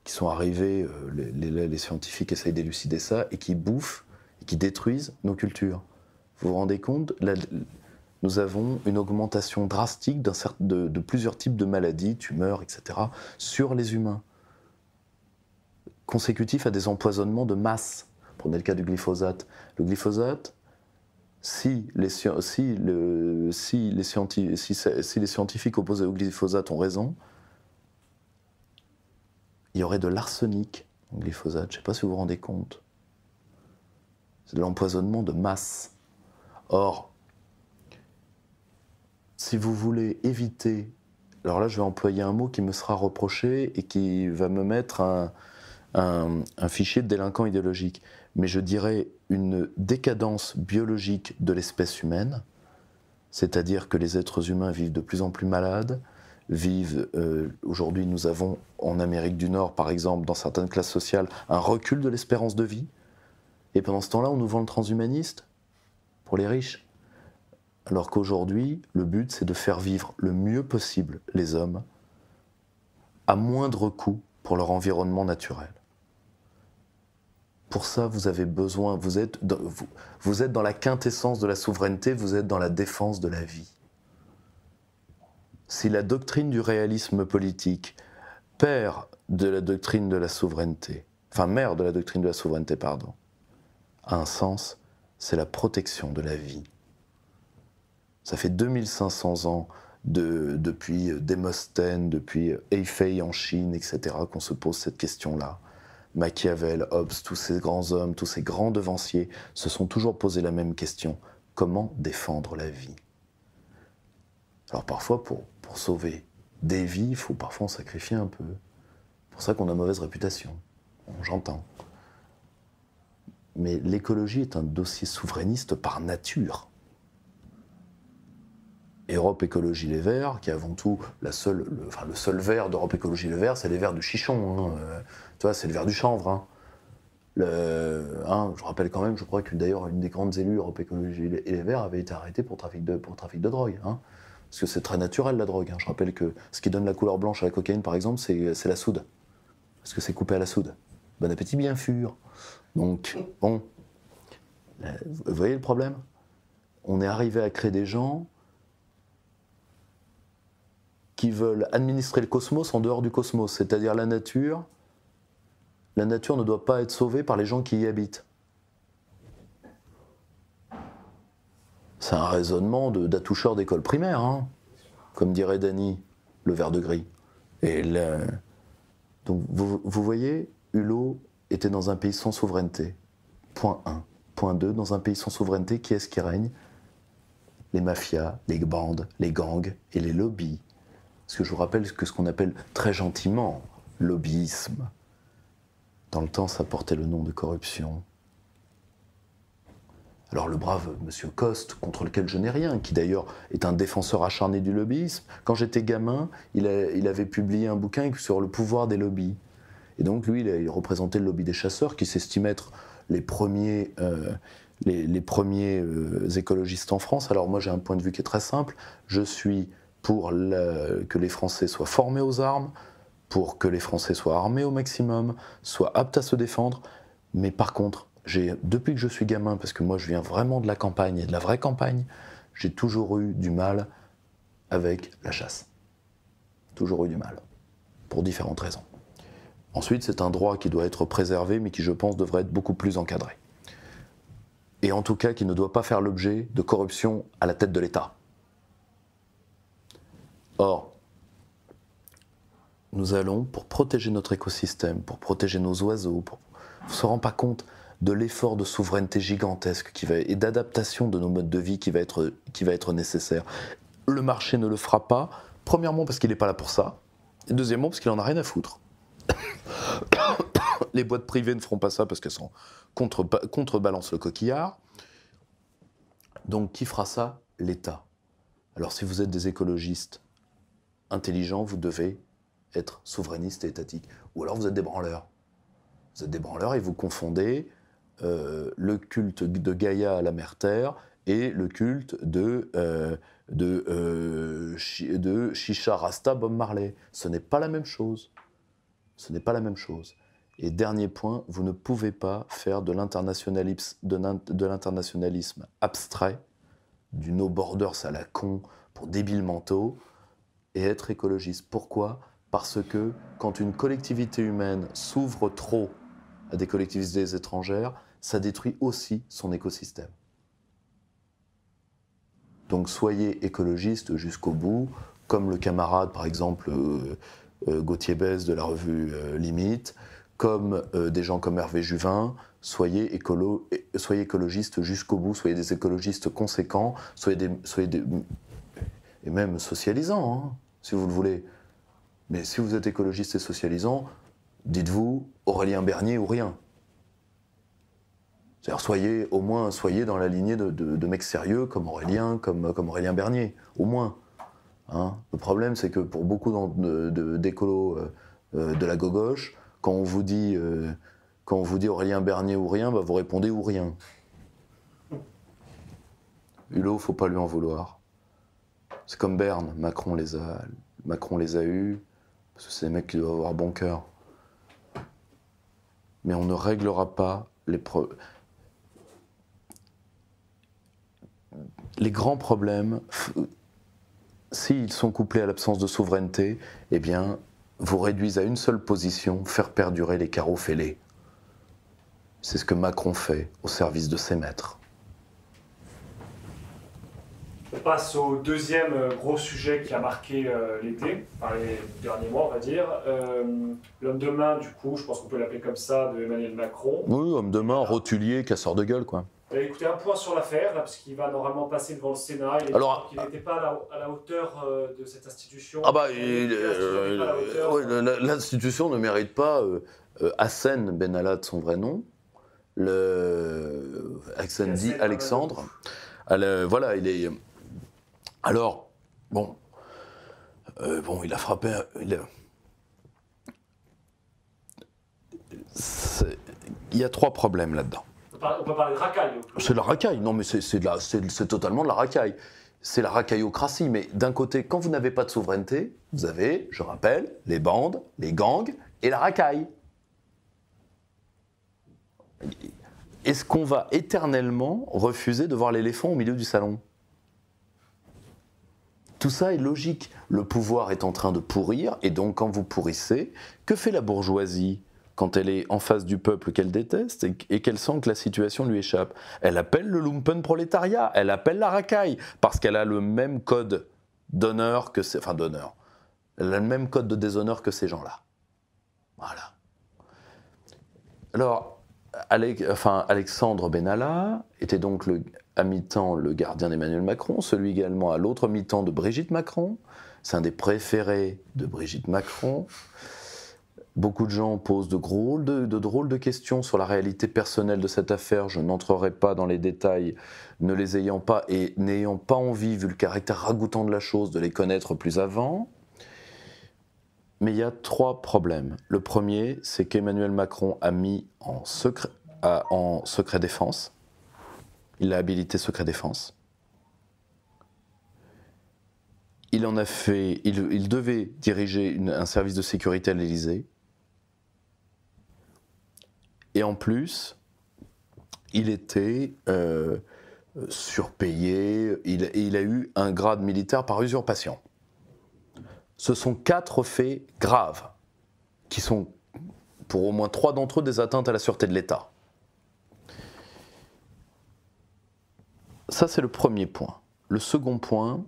sont arrivés, les scientifiques essayent d'élucider ça, et qui bouffent, et qui détruisent nos cultures. Vous vous rendez compte? Nous avons une augmentation drastique de plusieurs types de maladies, tumeurs, etc., sur les humains, consécutifs à des empoisonnements de masse. Prenez le cas du glyphosate. Le glyphosate, si les scientifiques opposés au glyphosate ont raison, il y aurait de l'arsenic au glyphosate. Je ne sais pas si vous vous rendez compte. C'est de l'empoisonnement de masse. Or, si vous voulez éviter... Alors là, je vais employer un mot qui me sera reproché et qui va me mettre un fichier de délinquant idéologique. Mais je dirais une décadence biologique de l'espèce humaine, c'est-à-dire que les êtres humains vivent de plus en plus malades, aujourd'hui nous avons en Amérique du Nord, par exemple, dans certaines classes sociales, un recul de l'espérance de vie, et pendant ce temps-là, on nous vend le transhumaniste pour les riches. Alors qu'aujourd'hui, le but, c'est de faire vivre le mieux possible les hommes, à moindre coût pour leur environnement naturel. Pour ça, vous avez besoin, vous êtes dans la quintessence de la souveraineté, vous êtes dans la défense de la vie. Si la doctrine du réalisme politique perd de la doctrine de la souveraineté, mère de la doctrine de la souveraineté, a un sens, c'est la protection de la vie. Ça fait 2500 ans depuis Démosthène, depuis Heifei en Chine, etc., qu'on se pose cette question-là. Machiavel, Hobbes, tous ces grands hommes, tous ces grands devanciers se sont toujours posé la même question. Comment défendre la vie? Alors parfois, pour sauver des vies, il faut parfois en sacrifier un peu. C'est pour ça qu'on a mauvaise réputation. Bon, j'entends. Mais l'écologie est un dossier souverainiste par nature. Europe Écologie Les Verts, qui est avant tout le seul vert d'Europe Écologie Les Verts, c'est les verts du chichon. Tu vois, c'est le vert du chanvre. Je rappelle quand même, je crois que d'ailleurs une des grandes élues Europe Écologie et Les Verts avait été arrêtée pour trafic de drogue. Parce que c'est très naturel la drogue. Je rappelle que ce qui donne la couleur blanche à la cocaïne, par exemple, c'est la soude. Parce que c'est coupé à la soude. Bon appétit, bien sûr. Donc, bon, vous voyez le problème? On est arrivé à créer des gens qui veulent administrer le cosmos en dehors du cosmos, c'est-à-dire la nature. La nature ne doit pas être sauvée par les gens qui y habitent. C'est un raisonnement d'attoucheur d'école primaire, comme dirait Dany, le vert de gris. Donc vous voyez, Hulot était dans un pays sans souveraineté. Point 1. Point 2, dans un pays sans souveraineté, qui est-ce qui règne? Les mafias, les bandes, les gangs et les lobbies. Parce que je vous rappelle que ce qu'on appelle très gentiment lobbyisme, dans le temps ça portait le nom de corruption. Alors le brave monsieur Coste, contre lequel je n'ai rien, qui d'ailleurs est un défenseur acharné du lobbyisme, quand j'étais gamin, il avait publié un bouquin sur le pouvoir des lobbies. Et donc lui, il représentait le lobby des chasseurs, qui s'estime être les premiers écologistes en France. Alors moi j'ai un point de vue qui est très simple, je suis pour que les Français soient formés aux armes, pour que les Français soient armés au maximum, soient aptes à se défendre, mais par contre, depuis que je suis gamin, parce que moi je viens vraiment de la campagne et de la vraie campagne, j'ai toujours eu du mal avec la chasse. Toujours eu du mal, pour différentes raisons. Ensuite, c'est un droit qui doit être préservé, mais qui, je pense, devrait être beaucoup plus encadré. Et en tout cas, qui ne doit pas faire l'objet de corruption à la tête de l'État. Or, nous allons, pour protéger notre écosystème, pour protéger nos oiseaux, on ne se rend pas compte de l'effort de souveraineté gigantesque et d'adaptation de nos modes de vie qui va être nécessaire. Le marché ne le fera pas, premièrement parce qu'il n'est pas là pour ça, et deuxièmement parce qu'il n'en a rien à foutre. Les boîtes privées ne feront pas ça parce qu'elles contrebalancent le coquillard. Donc qui fera ça? L'État. Alors si vous êtes des écologistes intelligents, vous devez être souverainiste et étatique. Ou alors vous êtes des branleurs. Vous êtes des branleurs et vous confondez le culte de Gaïa à la mère Terre et le culte de Chicha Rasta Bob Marley. Ce n'est pas la même chose. Ce n'est pas la même chose. Et dernier point, vous ne pouvez pas faire de l'internationalisme abstrait, du no borders à la con pour débiles mentaux, et être écologiste. Pourquoi? Parce que quand une collectivité humaine s'ouvre trop à des collectivités étrangères, ça détruit aussi son écosystème. Donc soyez écologiste jusqu'au bout, comme le camarade, par exemple, Gauthier Bèze de la revue Limite, comme des gens comme Hervé Juvin, soyez écologistes jusqu'au bout, soyez des écologistes conséquents, et même socialisants, si vous le voulez. Mais si vous êtes écologiste et socialisant, dites-vous Aurélien Bernier ou rien. C'est-à-dire au moins soyez dans la lignée de mecs sérieux comme Aurélien, comme Aurélien Bernier, au moins. Le problème, c'est que pour beaucoup d'écolos de la gauche, quand on vous dit Aurélien Bernier ou rien, vous répondez ou rien. Hulot, faut pas lui en vouloir. C'est comme Berne, Macron les a eus, parce que c'est des mecs qui doivent avoir bon cœur. Mais on ne réglera pas les grands problèmes. S'ils sont couplés à l'absence de souveraineté, eh bien, vous réduisent à une seule position, faire perdurer les carreaux fêlés. C'est ce que Macron fait au service de ses maîtres. passe au deuxième gros sujet qui a marqué l'été, enfin les derniers mois on va dire. L'homme de main, du coup, je pense qu'on peut l'appeler comme ça, de Emmanuel Macron. Oui, homme de main, roturier, casseur de gueule, quoi. Écoutez, un point sur l'affaire, là, parce qu'il va normalement passer devant le Sénat. Alors, il n'était pas à la hauteur de cette institution. Ah bah, l'institution ne mérite pas Hassen Benalla de son vrai nom. Hassen dit Alexandre. Voilà, il est. Alors, bon, il a frappé. Il y a trois problèmes là-dedans. On peut parler de racaille. C'est la racaille, non mais c'est totalement de la racaille. C'est la racaillocratie, mais d'un côté, quand vous n'avez pas de souveraineté, vous avez, je rappelle, les bandes, les gangs et la racaille. Est-ce qu'on va éternellement refuser de voir l'éléphant au milieu du salon ? Tout ça est logique. Le pouvoir est en train de pourrir, et donc quand vous pourrissez, que fait la bourgeoisie ? Quand elle est en face du peuple qu'elle déteste et qu'elle sent que la situation lui échappe, elle appelle le lumpenprolétariat, elle appelle la racaille, parce qu'elle a le même code d'honneur que ces... Enfin, d'honneur. Elle a le même code de déshonneur que ces gens-là. Voilà. Alors, Alexandre Benalla était donc à mi-temps le gardien d'Emmanuel Macron, celui également à l'autre mi-temps de Brigitte Macron. C'est un des préférés de Brigitte Macron. Beaucoup de gens posent de drôles de questions sur la réalité personnelle de cette affaire. Je n'entrerai pas dans les détails, ne les ayant pas et n'ayant pas envie, vu le caractère ragoûtant de la chose, de les connaître plus avant. Mais il y a trois problèmes. Le premier, c'est qu'Emmanuel Macron a mis en secret défense. Il a habilité secret défense. Il devait diriger un service de sécurité à l'Élysée. Et en plus, il était surpayé, il a eu un grade militaire par usurpation. Ce sont 4 faits graves, qui sont, pour au moins 3 d'entre eux, des atteintes à la sûreté de l'État. Ça, c'est le premier point. Le second point,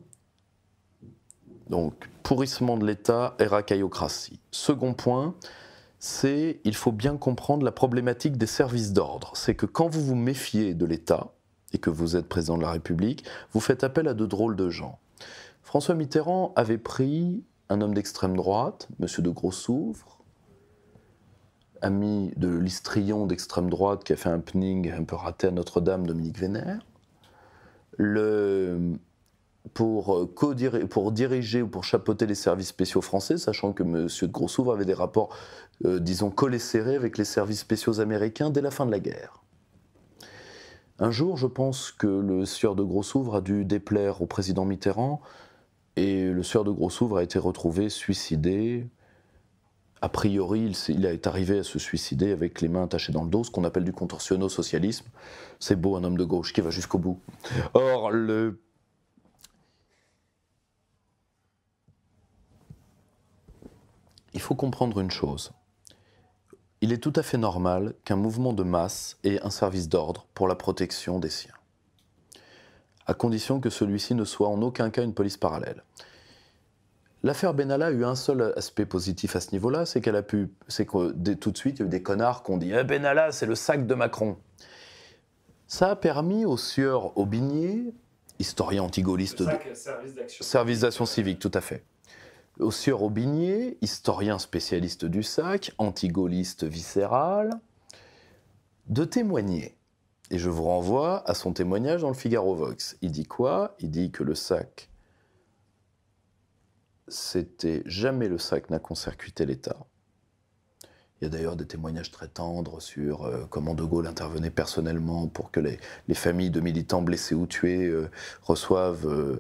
donc, pourrissement de l'État et racaillocratie. Second point, c'est il faut bien comprendre la problématique des services d'ordre. C'est que quand vous vous méfiez de l'État et que vous êtes président de la République, vous faites appel à de drôles de gens. François Mitterrand avait pris un homme d'extrême droite, M. de Grossouvre, ami de l'histrion d'extrême droite qui a fait un happening un peu raté à Notre-Dame, Dominique Vénère, pour diriger ou pour chapeauter les services spéciaux français, sachant que M. de Grossouvre avait des rapports, disons, collés serrés avec les services spéciaux américains dès la fin de la guerre. Un jour, je pense que le sieur de Grossouvre a dû déplaire au président Mitterrand, et le sieur de Grossouvre a été retrouvé suicidé. A priori, il est arrivé à se suicider avec les mains attachées dans le dos, ce qu'on appelle du contorsionno-socialisme. C'est beau, un homme de gauche qui va jusqu'au bout. Or, il faut comprendre une chose. Il est tout à fait normal qu'un mouvement de masse ait un service d'ordre pour la protection des siens, à condition que celui-ci ne soit en aucun cas une police parallèle. L'affaire Benalla a eu un seul aspect positif à ce niveau-là, c'est que tout de suite, il y a eu des connards qui ont dit « Benalla, c'est le sac de Macron ». Ça a permis au sieur Aubigné, historien antigaulliste... Service d'action civique, tout à fait. Au sieur Aubigné, historien spécialiste du sac, antigaulliste viscéral, de témoigner. Et je vous renvoie à son témoignage dans le Figaro Vox. Il dit quoi ? Il dit que le sac, jamais le sac n'a court-circuité l'État. Il y a d'ailleurs des témoignages très tendres sur comment De Gaulle intervenait personnellement pour que les familles de militants blessés ou tués reçoivent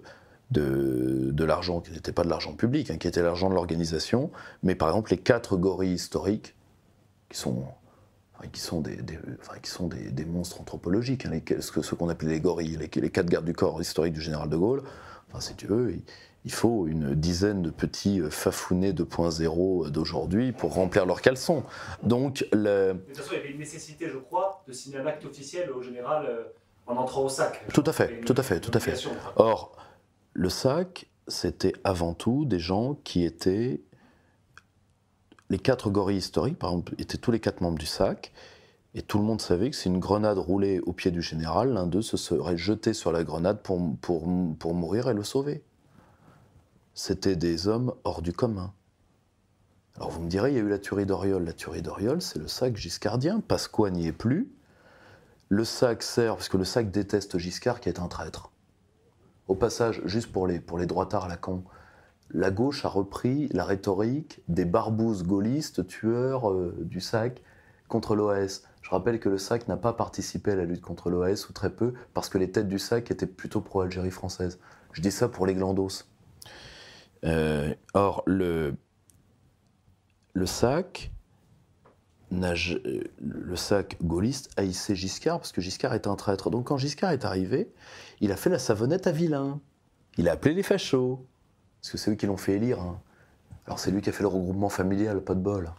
de l'argent qui n'était pas de l'argent public, qui était l'argent de l'organisation. Mais par exemple, les 4 gorilles historiques, qui sont des monstres anthropologiques, ce qu'on appelait les gorilles, les 4 gardes du corps historiques du général de Gaulle, si tu veux, il faut une dizaine de petits fafounés 2.0 d'aujourd'hui pour remplir leurs caleçons. Donc, de toute façon, il y avait une nécessité, je crois, de signer un acte officiel au général en entrant au sac. Tout à fait. Or, le SAC, c'était avant tout des gens qui étaient... Les 4 gorilles historiques, par exemple, étaient tous les 4 membres du SAC, et tout le monde savait que si une grenade roulait au pied du général, l'un d'eux se serait jeté sur la grenade pour mourir et le sauver. C'était des hommes hors du commun. Alors vous me direz, il y a eu la tuerie d'Oriol. La tuerie d'Oriol, c'est le SAC giscardien. Pasqua n'y est plus. Le SAC sert, parce que le SAC déteste Giscard qui est un traître. Au passage, juste pour les droitards à la con, la gauche a repris la rhétorique des barbouzes gaullistes tueurs du SAC contre l'OAS. Je rappelle que le SAC n'a pas participé à la lutte contre l'OAS, ou très peu, parce que les têtes du SAC étaient plutôt pro-Algérie française. Je dis ça pour les glandos. Or, le SAC gaulliste haïssait Giscard parce que Giscard était un traître. Donc quand Giscard est arrivé, il a fait la savonnette à Vilain. Il a appelé les fachos. Parce que c'est eux qui l'ont fait élire. Hein. Alors c'est lui qui a fait le regroupement familial, pas de bol.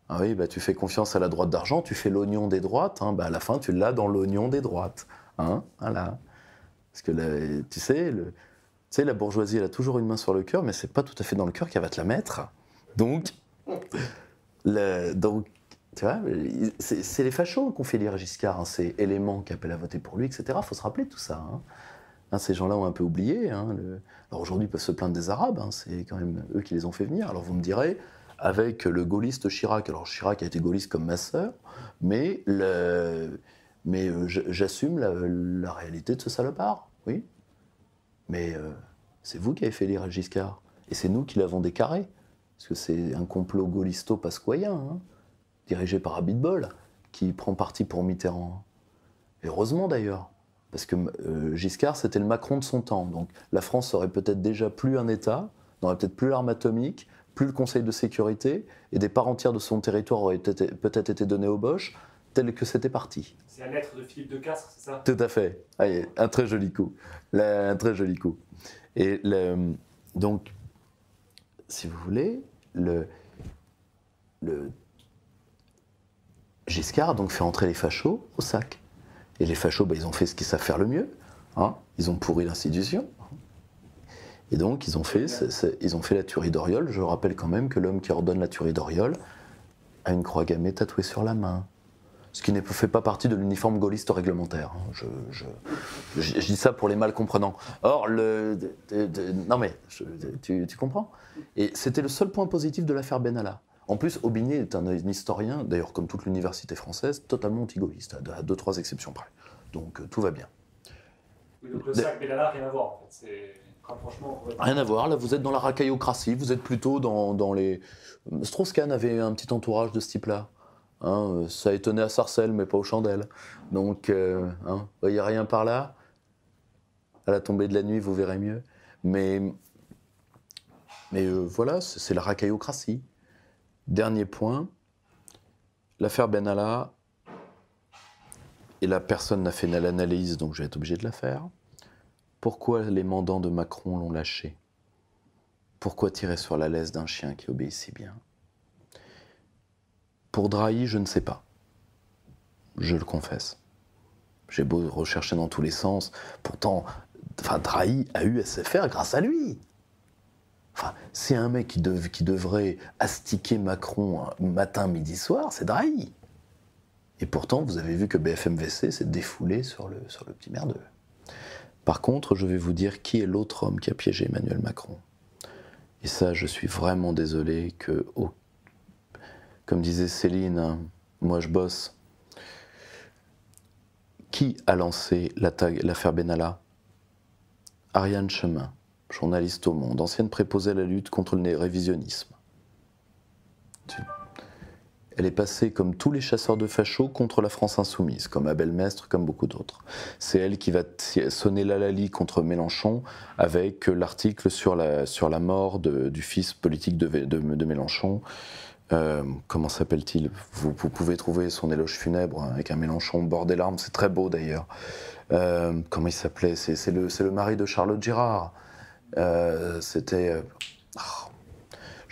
Ah oui, bah tu fais confiance à la droite d'argent, tu fais l'oignon des droites, hein, bah à la fin tu l'as dans l'oignon des droites. Hein, voilà. Parce que tu sais, la bourgeoisie, elle a toujours une main sur le cœur, mais c'est pas tout à fait dans le cœur qu'elle va te la mettre. Donc, tu vois, c'est les fachos qu'on fait élire Giscard, hein, c'est Élément qui appelle à voter pour lui, etc. Il faut se rappeler tout ça. Hein. Hein, ces gens-là ont un peu oublié. Hein, Alors aujourd'hui, ils peuvent se plaindre des Arabes, hein, c'est quand même eux qui les ont fait venir. Alors vous me direz, avec le gaulliste Chirac, alors Chirac a été gaulliste comme ma sœur, mais j'assume la réalité de ce salopard, oui. Mais c'est vous qui avez fait élire Giscard, et c'est nous qui l'avons décarré, parce que c'est un complot gaullisto-pasquoyen, hein, dirigé par Abitbol, qui prend parti pour Mitterrand. Et heureusement d'ailleurs. Parce que Giscard, c'était le Macron de son temps. Donc la France aurait peut-être déjà plus un État, n'aurait peut-être plus l'arme atomique, plus le Conseil de sécurité, et des parts entières de son territoire auraient peut-être été données aux Boches, tel que c'était parti. C'est la lettre de Philippe de Castries, c'est ça? Tout à fait. Allez, un très joli coup. Un très joli coup. Et donc, si vous voulez, Giscard donc fait entrer les fachos au SAC. Et les fachos, ils ont fait ce qu'ils savent faire le mieux. Hein, ils ont pourri l'institution. Et donc, ils ont fait la tuerie d'Oriol. Je rappelle quand même que l'homme qui ordonne la tuerie d'Oriol a une croix gammée tatouée sur la main. Ce qui ne fait pas partie de l'uniforme gaulliste réglementaire. Hein. Je dis ça pour les mal comprenants. Or, non mais, tu comprends? Et c'était le seul point positif de l'affaire Benalla. En plus, Aubigné est un historien, d'ailleurs comme toute l'université française, totalement anti-gaulliste, à 2-3 exceptions près. Donc tout va bien. Oui, donc le SAC Benalla, rien à voir en fait. C'est rapprochement. Rien à voir, là vous êtes dans la racaillocratie, vous êtes plutôt dans les... Strauss-Kahn avait un petit entourage de ce type-là. Hein, ça étonnait à Sarcelles, mais pas aux chandelles. Donc, hein, voyez rien par là. À la tombée de la nuit, vous verrez mieux. Mais voilà, c'est la racaillocratie. Dernier point, l'affaire Benalla, et là personne n'a fait l'analyse, donc je vais être obligé de la faire. Pourquoi les mandants de Macron l'ont lâché? Pourquoi tirer sur la laisse d'un chien qui obéit si bien? Pour Drahi, je ne sais pas. Je le confesse. J'ai beau rechercher dans tous les sens, pourtant, Drahi a eu SFR grâce à lui. Enfin, c'est un mec qui devrait astiquer Macron matin, midi, soir, c'est Drahi. Et pourtant, vous avez vu que BFM-VC s'est défoulé sur le petit merdeux. Par contre, je vais vous dire qui est l'autre homme qui a piégé Emmanuel Macron. Et ça, je suis vraiment désolé que, comme disait Céline, hein, moi je bosse. Qui a lancé l'affaire Benalla? Ariane Chemin, journaliste au Monde, ancienne préposée à la lutte contre le révisionnisme. Elle est passée comme tous les chasseurs de fachos contre la France insoumise, comme Abel Mestre, comme beaucoup d'autres. C'est elle qui va sonner l'halali contre Mélenchon avec l'article sur la mort du fils politique de Mélenchon. Comment s'appelle-t-il? Vous pouvez trouver son éloge funèbre avec un Mélenchon au bord des larmes, c'est très beau d'ailleurs. Comment il s'appelait? C'est le mari de Charlotte Girard. C'était...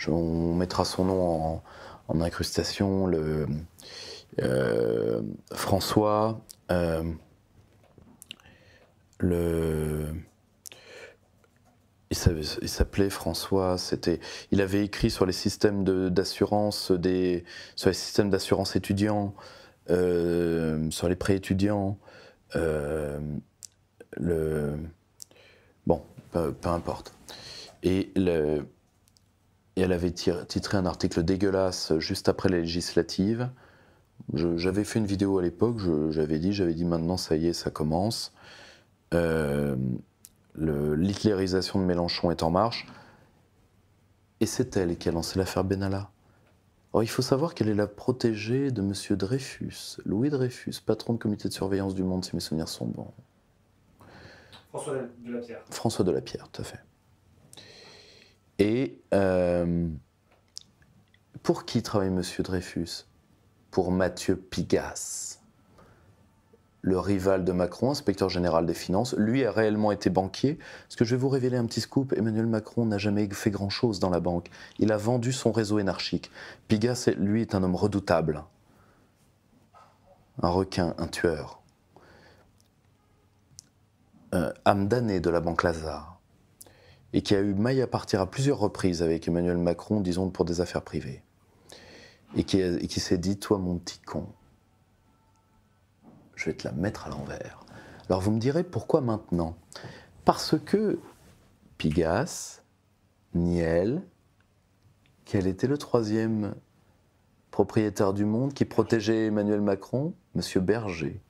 on mettra son nom en incrustation, François, Il s'appelait François. Il avait écrit sur les systèmes d'assurance, sur les systèmes d'assurance étudiants, sur les prêts étudiants. Bon, peu importe. Et elle avait titré un article dégueulasse juste après les législatives. J'avais fait une vidéo à l'époque, j'avais dit maintenant ça y est, ça commence. L'hitlérisation de Mélenchon est en marche. Et c'est elle qui a lancé l'affaire Benalla. Or, il faut savoir qu'elle est la protégée de M. Dreyfus, Louis Dreyfus, patron de comité de surveillance du Monde, si mes souvenirs sont bons. François Delapierre. François Delapierre, tout à fait. Et pour qui travaille M. Dreyfus? Pour Mathieu Pigasse, le rival de Macron, inspecteur général des finances. Lui a réellement été banquier. Parce que je vais vous révéler un petit scoop, Emmanuel Macron n'a jamais fait grand-chose dans la banque. Il a vendu son réseau énarchique. Pigasse, lui, est un homme redoutable. Un requin, un tueur. Âme damnée de la Banque Lazare. Et qui a eu maille à partir à plusieurs reprises avec Emmanuel Macron, disons pour des affaires privées. Et qui s'est dit, toi mon petit con, je vais te la mettre à l'envers. Alors vous me direz, pourquoi maintenant? Parce que Pigasse, Niel, quel était le troisième propriétaire du Monde qui protégeait Emmanuel Macron? Monsieur Berger.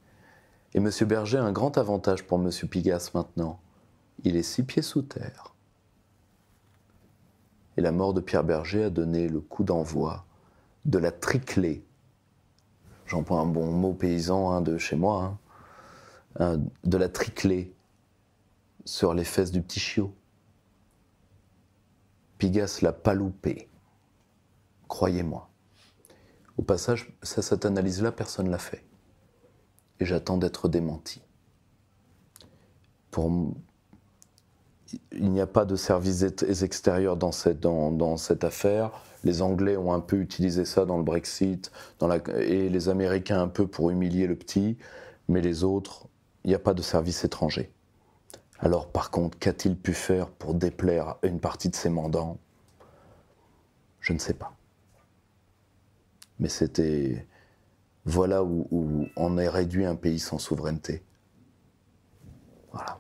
Et Monsieur Berger a un grand avantage pour Monsieur Pigasse maintenant. Il est 6 pieds sous terre. Et la mort de Pierre Berger a donné le coup d'envoi de la triclée. J'emploie un bon mot paysan de chez moi. De la triclée sur les fesses du petit chiot. Pigasse l'a pas loupé. Croyez-moi. Au passage, cette analyse-là, personne ne l'a fait. Et j'attends d'être démenti. Il n'y a pas de services extérieurs dans cette affaire. Les Anglais ont un peu utilisé ça dans le Brexit, et les Américains un peu pour humilier le petit, mais les autres, il n'y a pas de service étranger. Alors par contre, qu'a-t-il pu faire pour déplaire à une partie de ses mandants? Je ne sais pas. Mais c'était... Voilà où on est réduit un pays sans souveraineté. Voilà.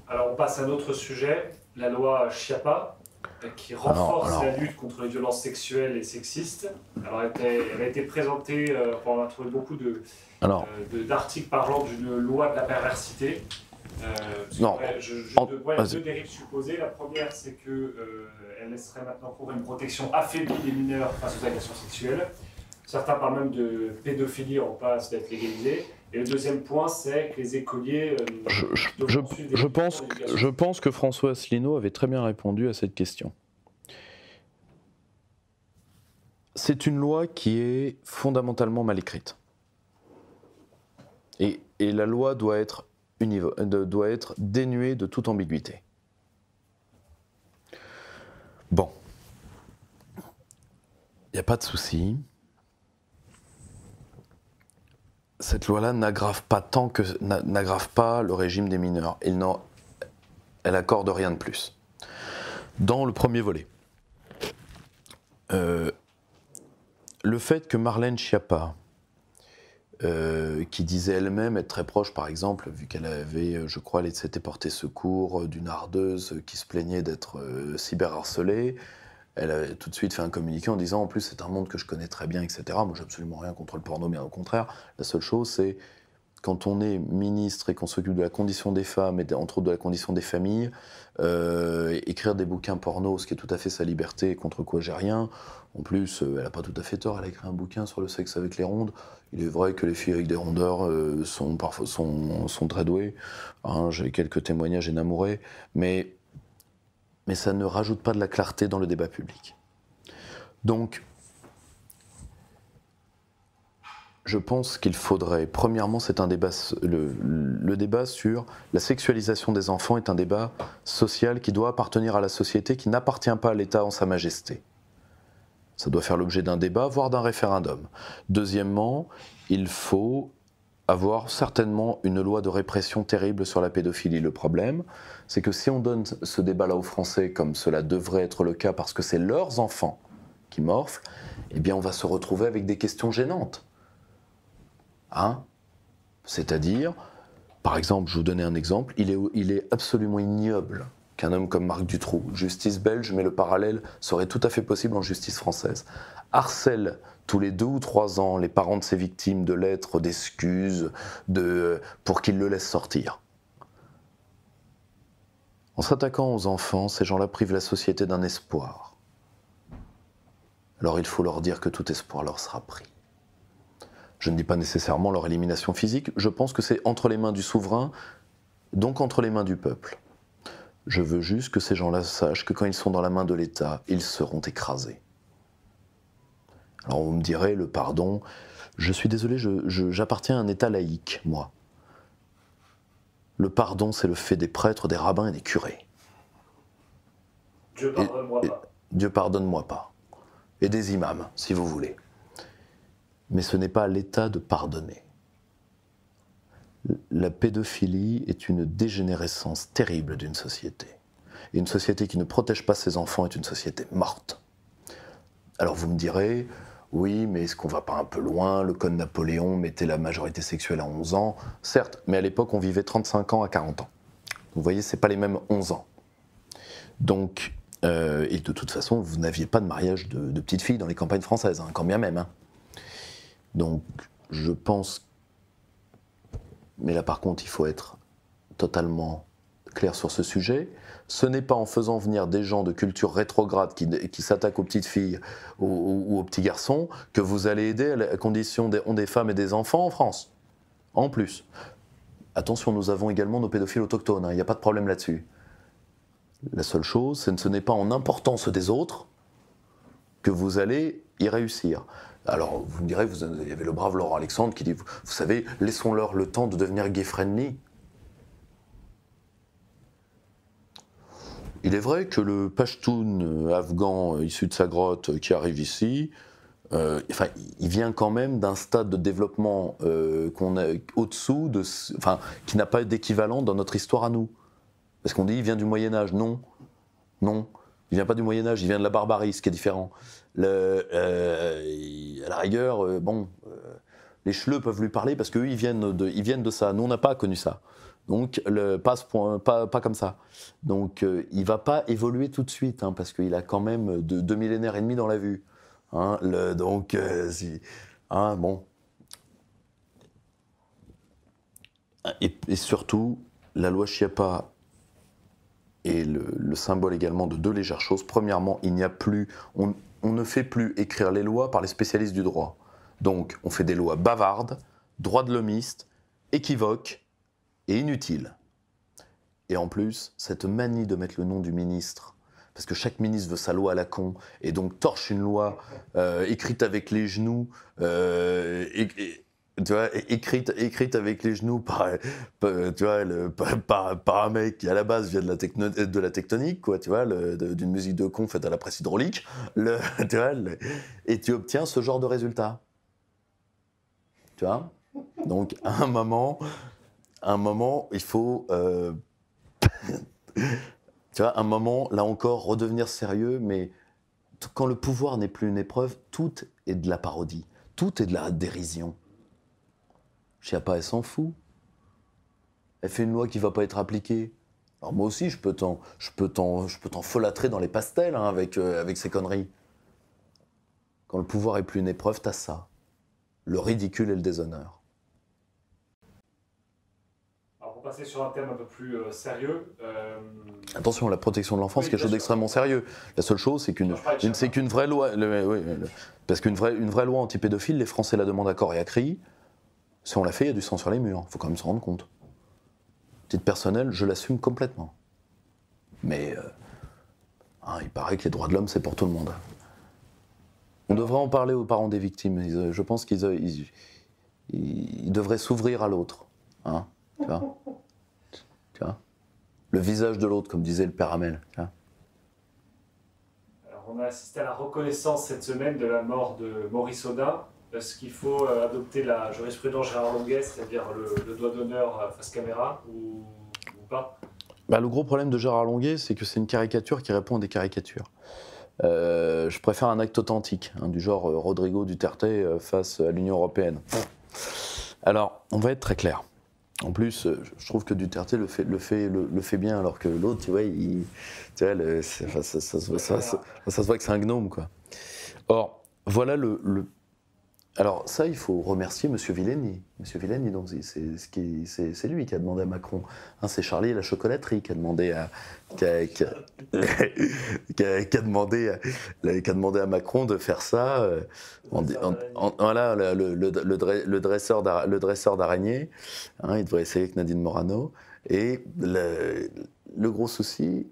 Alors on passe à un autre sujet, la loi Schiappa, qui renforce la lutte contre les violences sexuelles et sexistes. Alors elle a été présentée, on a trouvé beaucoup d'articles parlant d'une loi de la perversité. Il y a deux dérives supposées. La première, c'est qu'elle laisserait maintenant cours une protection affaiblie des mineurs face aux agressions sexuelles. Certains parlent même de pédophilie en passe d'être légalisée. Et le deuxième point, c'est que les écoliers... Je pense que François Asselineau avait très bien répondu à cette question. C'est une loi qui est fondamentalement mal écrite. Et la loi doit être dénuée de toute ambiguïté. Bon. Il n'y a pas de souci. Cette loi-là n'aggrave pas le régime des mineurs. Elle accorde rien de plus. Dans le premier volet, le fait que Marlène Schiappa, qui disait elle-même être très proche, par exemple, vu qu'elle avait, je crois, elle s'était portée secours d'une ardeuse qui se plaignait d'être cyberharcelée, elle avait tout de suite fait un communiqué en disant, en plus, c'est un monde que je connais très bien, etc. Moi, j'ai absolument rien contre le porno, mais au contraire, la seule chose, c'est quand on est ministre et qu'on s'occupe de la condition des femmes et entre autres de la condition des familles, écrire des bouquins porno, ce qui est tout à fait sa liberté, contre quoi j'ai rien. En plus, elle n'a pas tout à fait tort, elle a écrit un bouquin sur le sexe avec les rondes. Il est vrai que les filles avec des rondeurs sont très douées. Hein, j'ai quelques témoignages énamourés, mais ça ne rajoute pas de la clarté dans le débat public. Donc, je pense qu'il faudrait, premièrement, c'est un débat, le débat sur la sexualisation des enfants est un débat social qui doit appartenir à la société, qui n'appartient pas à l'État en sa majesté. Ça doit faire l'objet d'un débat, voire d'un référendum. Deuxièmement, il faut avoir certainement une loi de répression terrible sur la pédophilie. Le problème, c'est que si on donne ce débat-là aux Français, comme cela devrait être le cas, parce que c'est leurs enfants qui morflent, eh bien on va se retrouver avec des questions gênantes. Hein? C'est-à-dire, par exemple, je vous donnais un exemple, il est absolument ignoble qu'un homme comme Marc Dutroux, justice belge, mais le parallèle serait tout à fait possible en justice française, harcèle tous les 2 ou 3 ans les parents de ses victimes de lettres d'excuses pour qu'ils le laissent sortir. En s'attaquant aux enfants, ces gens-là privent la société d'un espoir. Alors il faut leur dire que tout espoir leur sera pris. Je ne dis pas nécessairement leur élimination physique, je pense que c'est entre les mains du souverain, donc entre les mains du peuple. Je veux juste que ces gens-là sachent que quand ils sont dans la main de l'État, ils seront écrasés. Alors vous me direz, le pardon, je suis désolé, j'appartiens à un État laïque, moi. Le pardon, c'est le fait des prêtres, des rabbins et des curés. Dieu pardonne-moi pas. Dieu pardonne-moi pas. Et des imams, si vous voulez. Mais ce n'est pas à l'État de pardonner. La pédophilie est une dégénérescence terrible d'une société. Et une société qui ne protège pas ses enfants est une société morte. Alors vous me direz, oui, mais est-ce qu'on va pas un peu loin? Le code Napoléon mettait la majorité sexuelle à 11 ans. Certes, mais à l'époque, on vivait 35 ans à 40 ans. Vous voyez, c'est pas les mêmes 11 ans. Donc, et de toute façon, vous n'aviez pas de mariage de petites filles dans les campagnes françaises, hein, quand bien même. Hein. Donc, je pense... Mais là, par contre, il faut être totalement clair sur ce sujet. Ce n'est pas en faisant venir des gens de culture rétrograde qui s'attaquent aux petites filles ou aux petits garçons que vous allez aider à la condition des femmes et des enfants en France. En plus. Attention, nous avons également nos pédophiles autochtones, il n'y a pas de problème là-dessus. La seule chose, ce n'est pas en important ceux des autres que vous allez y réussir. Alors, vous me direz, il y avait le brave Laurent Alexandre qui dit, vous savez, laissons-leur le temps de devenir gay-friendly. Il est vrai que le Pashtun afghan issu de sa grotte qui arrive ici, il vient quand même d'un stade de développement qu'on a au-dessous, qui n'a pas d'équivalent dans notre histoire à nous. Parce qu'on dit il vient du Moyen-Âge. Non, non, il vient pas du Moyen-Âge, il vient de la barbarie, ce qui est différent. À la rigueur, les chleux peuvent lui parler parce qu'eux, ils viennent de ça. Nous, on n'a pas connu ça. Donc, pas comme ça. Donc, il ne va pas évoluer tout de suite, hein, parce qu'il a quand même 2 millénaires et demi dans la vue. Hein, bon. Et surtout, la loi Schiappa est le symbole également de 2 légères choses. Premièrement, on ne fait plus écrire les lois par les spécialistes du droit. Donc, on fait des lois bavardes, droits de l'homiste, équivoques, et inutile. Et en plus, cette manie de mettre le nom du ministre, parce que chaque ministre veut sa loi à la con, et donc torche une loi écrite avec les genoux, tu vois, écrite avec les genoux par un mec qui à la base vient de la tectonique, quoi, tu vois, d'une musique de con faite à la presse hydraulique, et tu obtiens ce genre de résultat. Tu vois? Donc, à un moment, il faut, tu vois, un moment, là encore, redevenir sérieux, mais quand le pouvoir n'est plus une épreuve, tout est de la parodie, tout est de la dérision. Schiappa, elle s'en fout. Elle fait une loi qui ne va pas être appliquée. Alors moi aussi, je peux t'en folâtrer dans les pastels, hein, avec ces conneries. Quand le pouvoir est plus une épreuve, t'as ça. Le ridicule et le déshonneur. Pour passer sur un thème un peu plus sérieux... Attention, la protection de l'enfance, c'est quelque chose d'extrêmement sérieux. La seule chose, c'est qu'une vraie loi... parce qu'une vraie loi anti-pédophile, les Français la demandent à corps et à cri. Si on l'a fait, il y a du sang sur les murs. Il faut quand même se rendre compte. Titre personnel, je l'assume complètement. Mais il paraît que les droits de l'homme, c'est pour tout le monde. On devrait en parler aux parents des victimes. Je pense qu'ils devraient s'ouvrir à l'autre. Hein, tu vois, le visage de l'autre, comme disait le père Hamel. Alors, on a assisté à la reconnaissance cette semaine de la mort de Maurice Audin, est-ce qu'il faut adopter la jurisprudence Gérard Longuet, c'est-à-dire le doigt d'honneur face caméra, ou pas? Bah, le gros problème de Gérard Longuet, c'est que c'est une caricature qui répond à des caricatures. Je préfère un acte authentique, hein, du genre Rodrigo Duterte face à l'Union européenne. Alors, on va être très clair. En plus, je trouve que Duterte le fait bien, alors que l'autre, tu vois, ça se voit que c'est un gnome, quoi. Or, voilà Alors ça, il faut remercier M. Villeni. M. Villeni, donc, c'est lui qui a demandé à Macron. Hein, c'est Charlie la chocolaterie qui a demandé qui a demandé à Macron de faire ça. Voilà, le dresseur d'araignée. Hein, il devrait essayer avec Nadine Morano. Et le gros souci...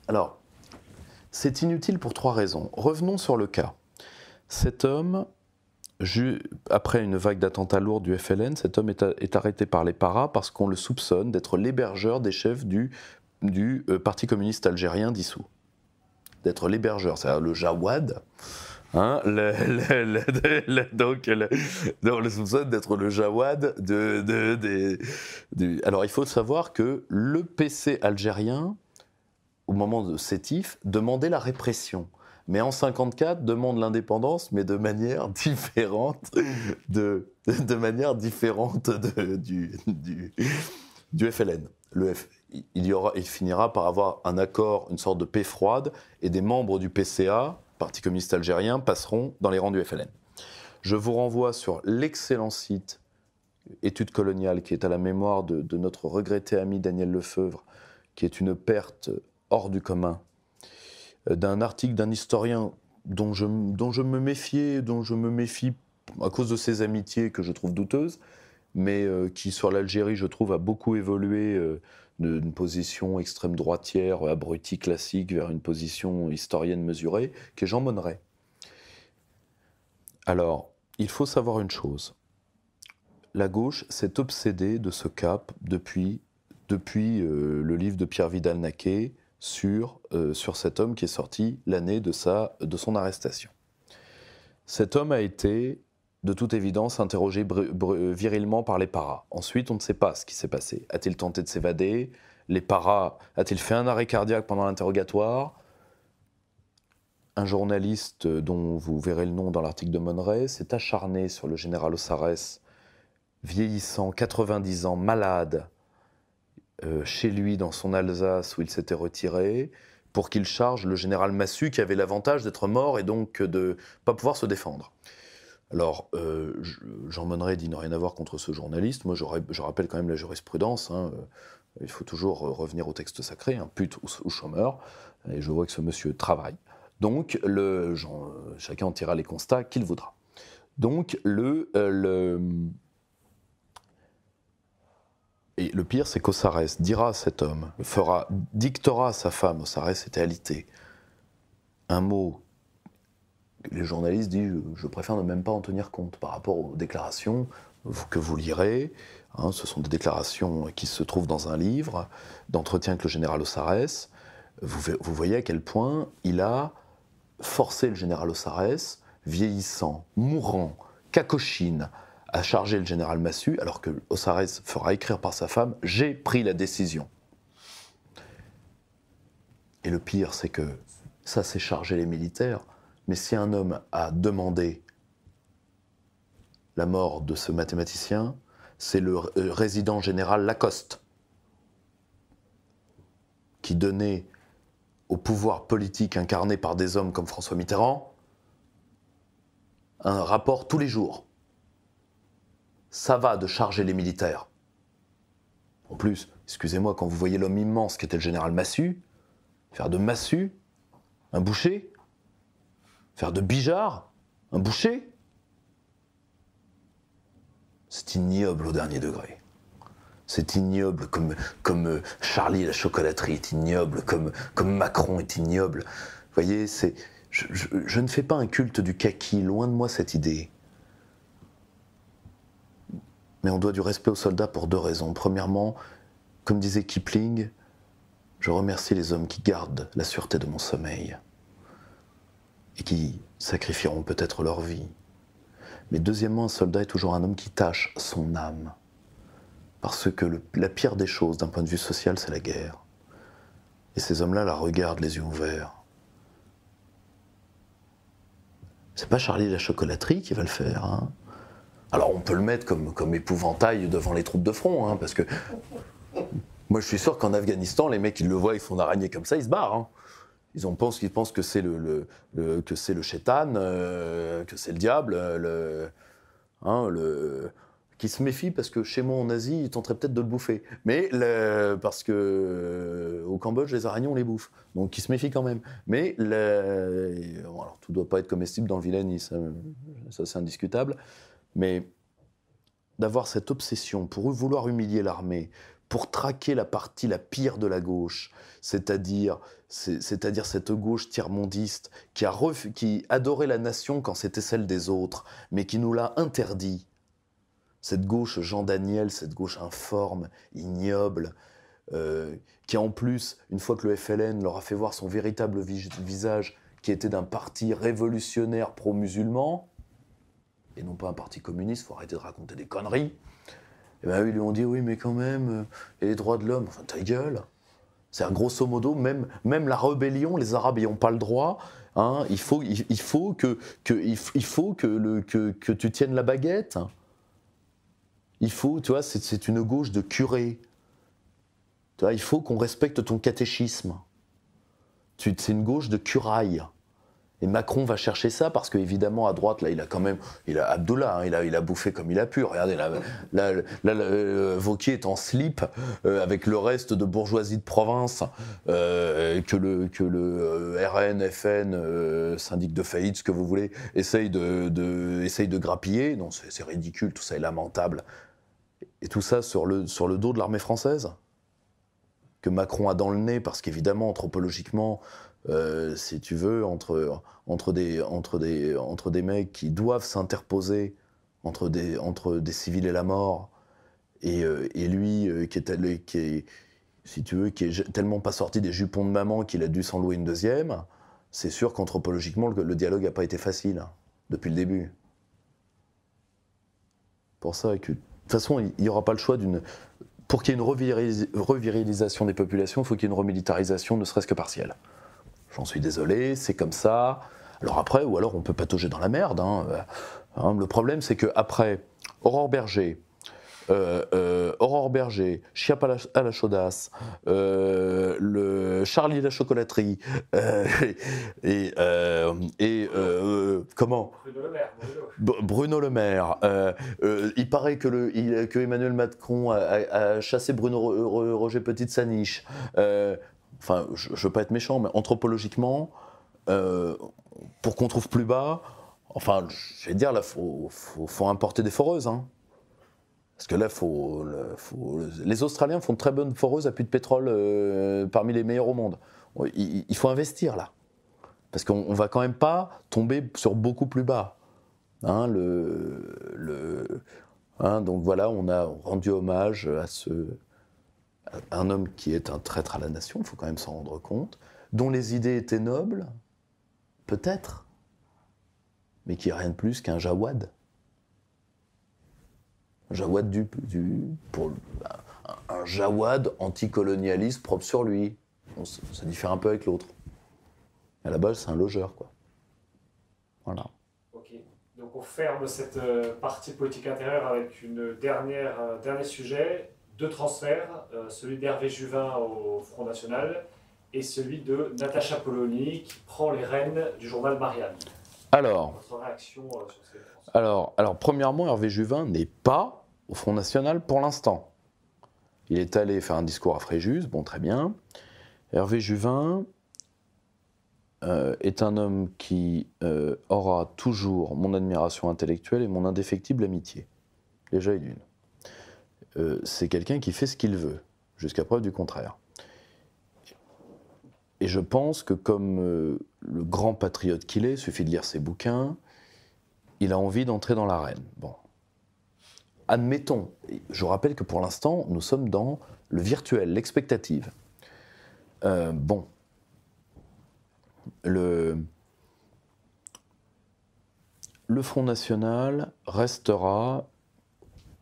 Alors, c'est inutile pour 3 raisons. Revenons sur le cas. Cet homme... Après une vague d'attentats lourds du FLN, cet homme est arrêté par les paras parce qu'on le soupçonne d'être l'hébergeur des chefs du Parti communiste algérien dissous. D'être l'hébergeur, c'est-à-dire le Jawad. Hein, donc, on le soupçonne d'être le Jawad Alors il faut savoir que le PC algérien, au moment de Sétif, demandait la répression. Mais en 1954, demande l'indépendance, mais de manière différente du FLN. Il finira par avoir un accord, une sorte de paix froide, et des membres du PCA, Parti communiste algérien, passeront dans les rangs du FLN. Je vous renvoie sur l'excellent site Études coloniales, qui est à la mémoire de notre regretté ami Daniel Lefebvre, qui est une perte hors du commun, d'un article d'un historien dont je me méfie à cause de ses amitiés que je trouve douteuses, mais qui sur l'Algérie, je trouve, a beaucoup évolué d'une position extrême droitière, abrutie classique, vers une position historienne mesurée, qui est Jean Monneret. Alors, il faut savoir une chose. La gauche s'est obsédée de ce cap depuis le livre de Pierre Vidal-Naquet, sur cet homme qui est sorti l'année de son arrestation. Cet homme a été, de toute évidence, interrogé virilement par les paras. Ensuite, on ne sait pas ce qui s'est passé. A-t-il tenté de s'évader? Les paras, a-t-il fait un arrêt cardiaque pendant l'interrogatoire? Un journaliste dont vous verrez le nom dans l'article de Monneret s'est acharné sur le général Ossarès, vieillissant, 90 ans, malade, chez lui dans son Alsace où il s'était retiré, pour qu'il charge le général Massu qui avait l'avantage d'être mort et donc de ne pas pouvoir se défendre. Alors, Jean Monneret dit ne rien avoir contre ce journaliste. Moi, je rappelle quand même la jurisprudence. Hein, il faut toujours revenir au texte sacré, hein, pute ou chômeur. Et je vois que ce monsieur travaille. Donc, chacun en tirera les constats qu'il voudra. Donc, Et le pire, c'est qu'Ossarès dira à cet homme, dictera à sa femme, Ossarès était alité, un mot. Les journalistes disent « je préfère ne même pas en tenir compte » par rapport aux déclarations que vous lirez. Hein, ce sont des déclarations qui se trouvent dans un livre d'entretien avec le général Ossarès. Vous voyez à quel point il a forcé le général Ossarès, vieillissant, mourant, cacochine, à charger le général Massu, alors que Ossarès fera écrire par sa femme « j'ai pris la décision ». Et le pire, c'est que ça, c'est charger les militaires. Mais si un homme a demandé la mort de ce mathématicien, c'est le résident général Lacoste qui donnait au pouvoir politique incarné par des hommes comme François Mitterrand un rapport tous les jours. Ça va de charger les militaires. En plus, excusez-moi, quand vous voyez l'homme immense qui était le général Massu, faire de Massu un boucher, faire de Bijard un boucher, c'est ignoble au dernier degré. C'est ignoble comme Charlie la chocolaterie est ignoble, comme Macron est ignoble. Vous voyez, je ne fais pas un culte du kaki, loin de moi cette idée. Mais on doit du respect aux soldats pour 2 raisons. Premièrement, comme disait Kipling, je remercie les hommes qui gardent la sûreté de mon sommeil et qui sacrifieront peut-être leur vie. Mais deuxièmement, un soldat est toujours un homme qui tâche son âme. Parce que la pire des choses, d'un point de vue social, c'est la guerre. Et ces hommes-là la regardent les yeux ouverts. C'est pas Charlie la chocolaterie qui va le faire. Hein. Alors on peut le mettre comme épouvantail devant les troupes de front, hein, parce que moi je suis sûr qu'en Afghanistan, les mecs ils le voient avec son araignée comme ça, ils se barrent. Hein. Ils pensent que c'est que c'est le shaitan, que c'est le diable, qui se méfie parce que chez moi en Asie, ils tenteraient peut-être de le bouffer. Mais parce que au Cambodge, les araignées on les bouffe, donc qui se méfie quand même. Mais bon, alors, tout doit pas être comestible dans le Villani, ça c'est indiscutable. Mais d'avoir cette obsession pour vouloir humilier l'armée, pour traquer la partie la pire de la gauche, c'est-à-dire cette gauche tiers-mondiste qui adorait la nation quand c'était celle des autres, mais qui nous l'a interdit. Cette gauche Jean Daniel, cette gauche informe, ignoble, qui en plus, une fois que le FLN leur a fait voir son véritable visage, qui était d'un parti révolutionnaire pro-musulman, et non pas un parti communiste, il faut arrêter de raconter des conneries, et ben eux, ils lui ont dit, oui, mais quand même, et les droits de l'homme, enfin ta gueule. C'est un grosso modo, même la rébellion, les Arabes n'y ont pas le droit. Hein, il faut que tu tiennes la baguette. Il faut, tu vois, c'est une gauche de curé. Tu vois, il faut qu'on respecte ton catéchisme. C'est une gauche de curaille. Et Macron va chercher ça parce qu'évidemment, à droite, là, il a Abdullah, hein, il a bouffé comme il a pu. Regardez, là, Wauquiez est en slip avec le reste de bourgeoisie de province que le RN, FN, syndic de faillite, ce que vous voulez, essaye de grappiller. Non, c'est ridicule, tout ça est lamentable. Et tout ça sur le dos de l'armée française que Macron a dans le nez, parce qu'évidemment, anthropologiquement, si tu veux, entre des mecs qui doivent s'interposer entre des civils et la mort, et lui qui est, si tu veux, qui est tellement pas sorti des jupons de maman qu'il a dû s'en louer une deuxième, c'est sûr qu'anthropologiquement, le dialogue n'a pas été facile, depuis le début. Pour ça que, de toute façon, il n'y aura pas le choix pour qu'il y ait une revirilisation des populations, il faut qu'il y ait une remilitarisation, ne serait-ce que partielle. J'en suis désolé, c'est comme ça. Alors après, ou alors on peut patauger dans la merde. Le problème, c'est qu'après, Aurore Berger, Chiappe à la chaudasse, le Charlie la chocolaterie, comment Bruno Le Maire. Il paraît que Emmanuel Macron a chassé Bruno Roger Petit de sa niche. Enfin, je ne veux pas être méchant, mais anthropologiquement, pour qu'on trouve plus bas, enfin, je vais dire, là, faut importer des foreuses, hein. Parce que là, les Australiens font de très bonnes foreuses à puits de pétrole parmi les meilleurs au monde. Il faut investir, là. Parce qu'on ne va quand même pas tomber sur beaucoup plus bas. Hein, donc voilà, on a rendu hommage à un homme qui est un traître à la nation, il faut quand même s'en rendre compte, dont les idées étaient nobles, peut-être, mais qui est rien de plus qu'un Jawad. Un Jawad un Jawad anticolonialiste propre sur lui. Ça diffère un peu avec l'autre. À la base, c'est un logeur, quoi. Voilà. Ok. Donc on ferme cette partie politique intérieure avec dernier sujet. Deux transferts, celui d'Hervé Juvin au Front National et celui de Natacha Polony qui prend les rênes du journal Marianne. Alors, votre réaction sur ces transferts? alors, premièrement, Hervé Juvin n'est pas au Front National pour l'instant. Il est allé faire un discours à Fréjus, bon, très bien. Hervé Juvin est un homme qui aura toujours mon admiration intellectuelle et mon indéfectible amitié. Déjà et d'une. C'est quelqu'un qui fait ce qu'il veut, jusqu'à preuve du contraire. Et je pense que comme le grand patriote qu'il est, il suffit de lire ses bouquins, il a envie d'entrer dans l'arène. Bon. Admettons, je rappelle que pour l'instant, nous sommes dans le virtuel, l'expectative. Bon. le Front National restera,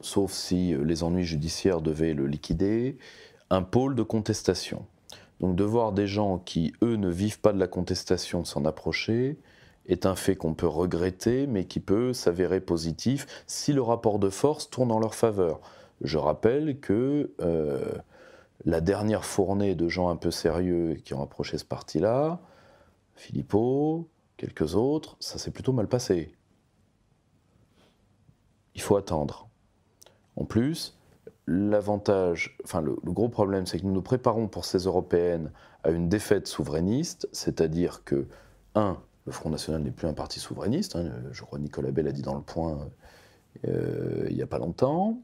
sauf si les ennuis judiciaires devaient le liquider, un pôle de contestation. Donc de voir des gens qui, eux, ne vivent pas de la contestation s'en approcher est un fait qu'on peut regretter, mais qui peut s'avérer positif si le rapport de force tourne en leur faveur. Je rappelle que la dernière fournée de gens un peu sérieux qui ont approché ce parti-là, Philippot, quelques autres, ça s'est plutôt mal passé. Il faut attendre. En plus, l'avantage, enfin le gros problème, c'est que nous nous préparons pour ces européennes à une défaite souverainiste, c'est-à-dire que, le Front National n'est plus un parti souverainiste, hein, je crois que Nicolas Bay l'a dit dans Le Point il n'y a pas longtemps.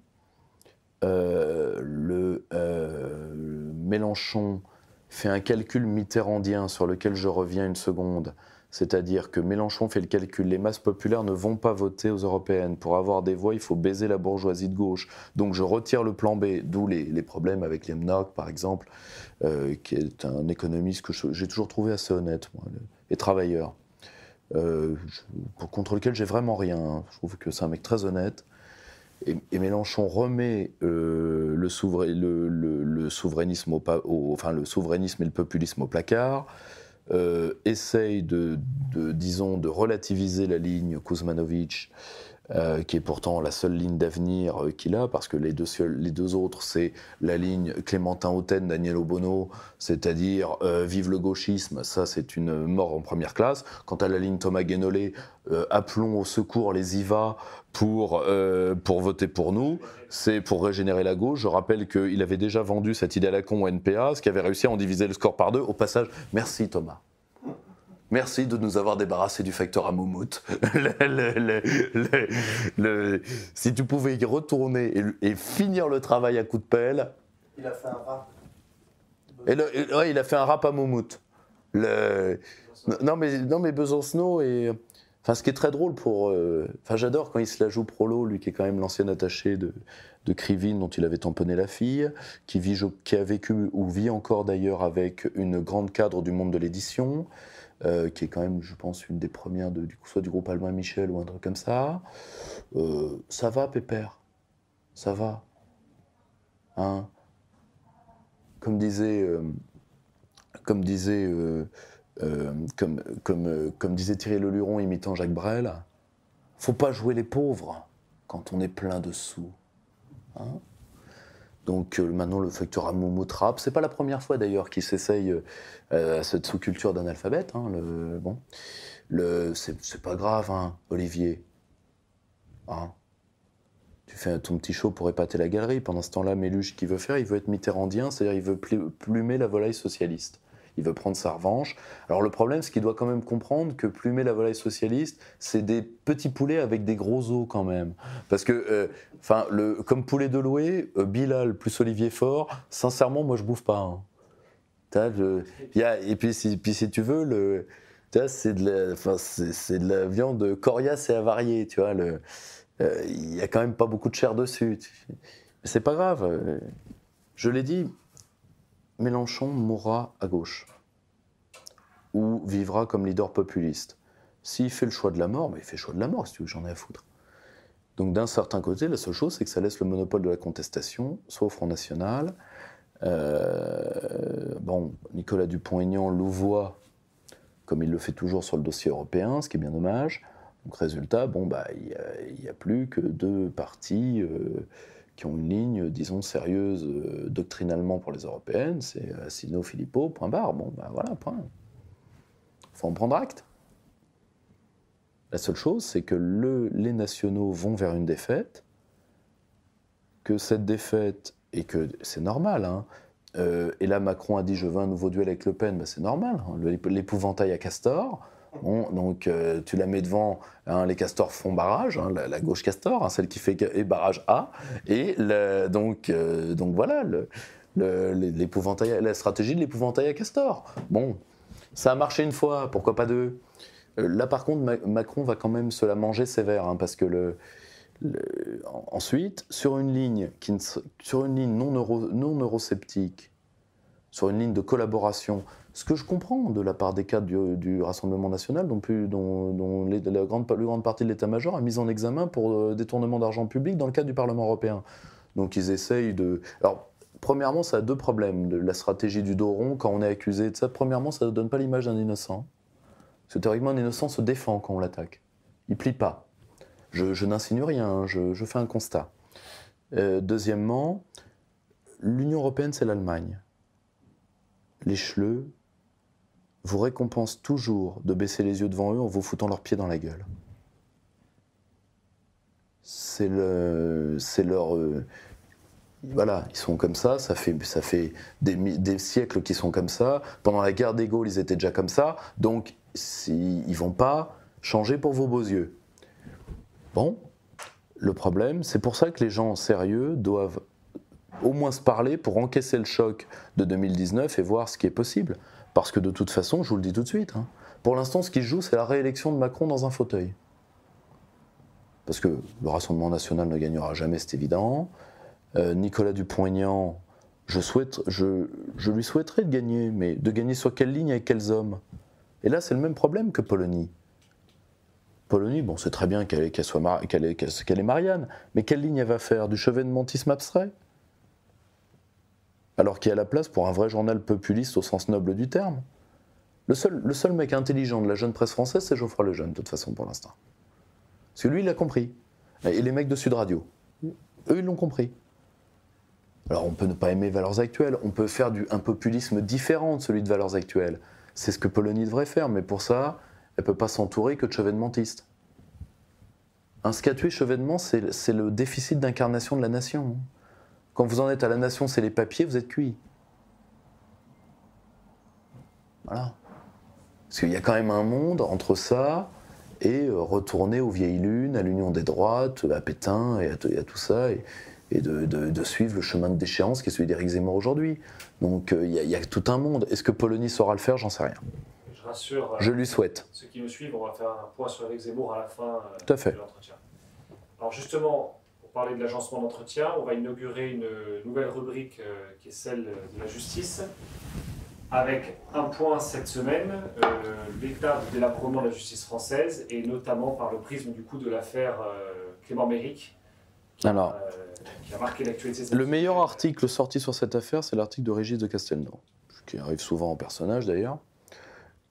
Mélenchon fait un calcul mitterrandien sur lequel je reviens une seconde, c'est-à-dire que Mélenchon fait le calcul, les masses populaires ne vont pas voter aux européennes. Pour avoir des voix, il faut baiser la bourgeoisie de gauche. Donc je retire le plan B, d'où les problèmes avec Liam Nock, par exemple, qui est un économiste que j'ai toujours trouvé assez honnête, moi, et travailleur, contre lequel j'ai vraiment rien. Hein. Je trouve que c'est un mec très honnête. Et Mélenchon remet le souverainisme le souverainisme et le populisme au placard, essaye disons, de relativiser la ligne Kuzmanović, qui est pourtant la seule ligne d'avenir qu'il a, parce que les deux autres, c'est la ligne Clémentin Autain, Daniel Obono, c'est-à-dire vive le gauchisme, ça c'est une mort en première classe. Quant à la ligne Thomas Guénolé, appelons au secours les IVA pour voter pour nous, c'est pour régénérer la gauche. Je rappelle qu'il avait déjà vendu cette idée à la con au NPA, ce qui avait réussi à en diviser le score par deux. Au passage, merci Thomas. Merci de nous avoir débarrassé du facteur à moumoute. Si tu pouvais y retourner et finir le travail à coup de pelle. Il a fait un rap. Ouais, il a fait un rap à moumoute. Non mais Besancenot et. Enfin, ce qui est très drôle j'adore quand il se la joue prolo, lui qui est quand même l'ancien attaché de Krivine, dont il avait tamponné la fille, qui a vécu ou vit encore d'ailleurs avec une grande cadre du monde de l'édition. Qui est quand même, je pense, une des premières soit du groupe Albin Michel ou un truc comme ça. Ça va, Pépère. Ça va. Hein, comme disait Thierry Leluron imitant Jacques Brel, faut pas jouer les pauvres quand on est plein de sous. Hein. Donc maintenant le facteur à moumoute rap, c'est pas la première fois d'ailleurs qu'il s'essaye à cette sous-culture d'analphabète. Hein, c'est pas grave, hein, Olivier. Hein. Tu fais ton petit show pour épater la galerie. Pendant ce temps-là, Méluche, qu'il veut faire, il veut être mitterrandien, c'est-à-dire il veut plumer la volaille socialiste. Il veut prendre sa revanche. Alors le problème, c'est qu'il doit quand même comprendre que plumer la volaille socialiste, c'est des petits poulets avec des gros os quand même. Parce que, comme poulet de louer, Bilal plus Olivier Faure, sincèrement, moi je bouffe pas. Hein. Et puis si tu veux, c'est de la viande coriace et avariée, tu vois. Il y a quand même pas beaucoup de chair dessus. C'est pas grave. Je l'ai dit. Mélenchon mourra à gauche ou vivra comme leader populiste. S'il fait le choix de la mort, il fait le choix de la mort, si tu veux, j'en ai à foutre. Donc d'un certain côté, la seule chose, c'est que ça laisse le monopole de la contestation, soit au Front National. Nicolas Dupont-Aignan louvoie, comme il le fait toujours sur le dossier européen, ce qui est bien dommage. Donc résultat, il n'y a plus que deux partis qui ont une ligne, disons, sérieuse doctrinalement pour les européennes, c'est Asselineau, Philippot, point barre. Voilà, point. Il faut en prendre acte. La seule chose, c'est que les nationaux vont vers une défaite, que cette défaite, et que c'est normal, hein, et là Macron a dit « je veux un nouveau duel avec Le Pen », c'est normal, hein, l'épouvantail à Castor. Bon, donc tu la mets devant, hein, les castors font barrage, hein, la gauche castor, hein, celle qui fait barrage A, et donc voilà la stratégie de l'épouvantail à castor. Bon, ça a marché une fois, pourquoi pas deux. Là par contre, Macron va quand même se la manger sévère, hein, parce que ensuite, sur une ligne non eurosceptique, sur une ligne de collaboration, ce que je comprends de la part des cadres du Rassemblement national, dont la plus grande partie de l'état-major a mis en examen pour détournement d'argent public dans le cadre du Parlement européen. Donc ils essayent de... Alors, premièrement, ça a deux problèmes. La stratégie du dos rond, quand on est accusé de ça, premièrement, ça ne donne pas l'image d'un innocent. Parce que théoriquement, un innocent se défend quand on l'attaque. Il ne plie pas. Je n'insinue rien, hein, je fais un constat. Deuxièmement, l'Union européenne, c'est l'Allemagne. Les Schleux vous récompensent toujours de baisser les yeux devant eux en vous foutant leurs pieds dans la gueule. C'est leur... voilà, ils sont comme ça fait des siècles qu'ils sont comme ça. Pendant la guerre des Gaules, ils étaient déjà comme ça. Donc, ils ne vont pas changer pour vos beaux yeux. Bon, le problème, c'est pour ça que les gens sérieux doivent au moins se parler pour encaisser le choc de 2019 et voir ce qui est possible. Parce que de toute façon, je vous le dis tout de suite, hein, pour l'instant, ce qui se joue, c'est la réélection de Macron dans un fauteuil. Parce que le Rassemblement national ne gagnera jamais, c'est évident. Nicolas Dupont-Aignan, je lui souhaiterais de gagner, mais de gagner sur quelle ligne, avec quels hommes? Et là, c'est le même problème que Polony. Polony, bon, c'est très bien qu'elle est Marianne, mais quelle ligne elle va faire? Du chevènementisme abstrait? Alors qu'il y a la place pour un vrai journal populiste au sens noble du terme. Le seul mec intelligent de la jeune presse française, c'est Geoffroy Lejeune, de toute façon, pour l'instant. Parce que lui, il l'a compris. Et les mecs de Sud Radio, eux, ils l'ont compris. Alors, on peut ne pas aimer Valeurs Actuelles, on peut faire un populisme différent de celui de Valeurs Actuelles. C'est ce que Polony devrait faire, mais pour ça, elle ne peut pas s'entourer que de chevènementistes. Ce qu'a tué Chevènement, c'est le déficit d'incarnation de la nation. Quand vous en êtes à la nation, c'est les papiers, vous êtes cuit. Voilà. Parce qu'il y a quand même un monde entre ça et retourner aux vieilles lunes, à l'union des droites, à Pétain et à tout ça, et de suivre le chemin de déchéance qui est celui d'Éric Zemmour aujourd'hui. Donc il y a tout un monde. Est-ce que Polony saura le faire? J'en sais rien. Je rassure. Je lui souhaite. Ceux qui me suivent, on va faire un point sur Éric Zemmour à la fin tout à fait. de l'entretien. Alors justement, pour parler de l'agencement d'entretien, on va inaugurer une nouvelle rubrique qui est celle de la justice, avec un point cette semaine, l'état de délabrement de la justice française, et notamment par le prisme du coup de l'affaire Clément Méric, qui a marqué l'actualité. Le meilleur article sorti sur cette affaire, c'est l'article de Régis de Castelnau, qui arrive souvent en personnage d'ailleurs,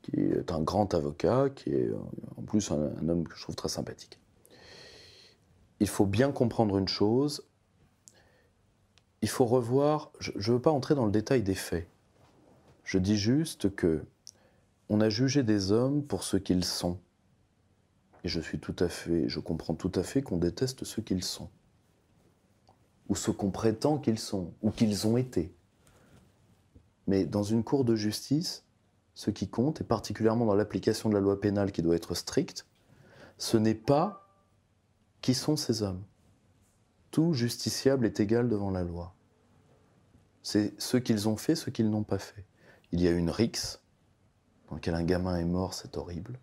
qui est un grand avocat, qui est en plus un homme que je trouve très sympathique. Il faut bien comprendre une chose, il faut revoir, je ne veux pas entrer dans le détail des faits, je dis juste que on a jugé des hommes pour ce qu'ils sont. Et je comprends tout à fait qu'on déteste ce qu'ils sont. Ou ce qu'on prétend qu'ils sont, ou qu'ils ont été. Mais dans une cour de justice, ce qui compte, et particulièrement dans l'application de la loi pénale qui doit être stricte, ce n'est pas qui sont ces hommes. Tout justiciable est égal devant la loi. C'est ce qu'ils ont fait, ce qu'ils n'ont pas fait. Il y a une rixe dans laquelle un gamin est mort, c'est horrible.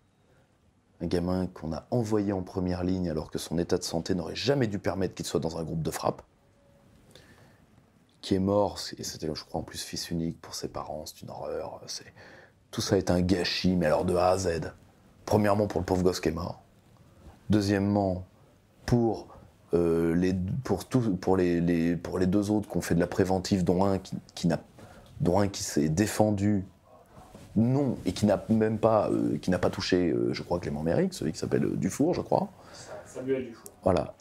Un gamin qu'on a envoyé en première ligne alors que son état de santé n'aurait jamais dû permettre qu'il soit dans un groupe de frappe, qui est mort, et c'était, je crois, en plus fils unique pour ses parents, c'est une horreur. Tout ça est un gâchis, mais alors de A à Z. Premièrement, pour le pauvre gosse qui est mort. Deuxièmement, pour les deux autres qui ont fait de la préventive, dont un qui s'est défendu, non, et qui n'a même pas, qui n'a pas touché, je crois, Clément Méric, celui qui s'appelle Dufour, je crois. Samuel Dufour. Voilà.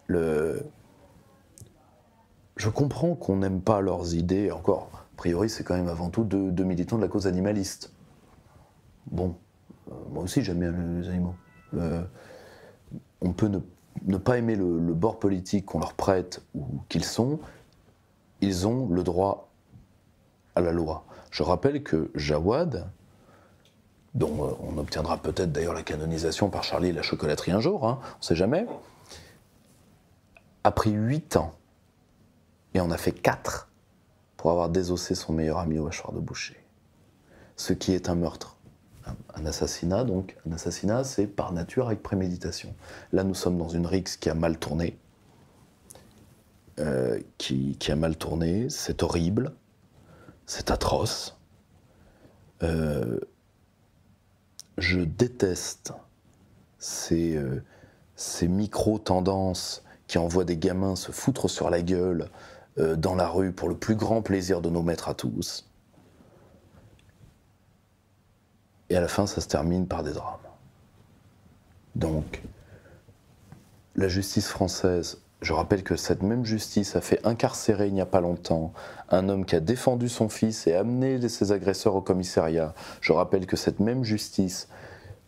Je comprends qu'on n'aime pas leurs idées, encore, a priori, c'est quand même avant tout deux militants de la cause animaliste. Bon, moi aussi j'aime bien les animaux. On peut ne pas aimer le bord politique qu'on leur prête ou qu'ils sont, ils ont le droit à la loi. Je rappelle que Jawad, dont on obtiendra peut-être d'ailleurs la canonisation par Charlie et la chocolaterie un jour, hein, on ne sait jamais, a pris 8 ans et en a fait 4 pour avoir désossé son meilleur ami au hachoir de boucher. Ce qui est un meurtre. Un assassinat, donc, un assassinat, c'est par nature avec préméditation. Là, nous sommes dans une rixe qui a mal tourné, qui a mal tourné, c'est horrible, c'est atroce, Je déteste ces micro-tendances qui envoient des gamins se foutre sur la gueule dans la rue pour le plus grand plaisir de nos maîtres à tous. Et à la fin, ça se termine par des drames. Donc, la justice française, je rappelle que cette même justice a fait incarcérer il n'y a pas longtemps un homme qui a défendu son fils et amené ses agresseurs au commissariat. Je rappelle que cette même justice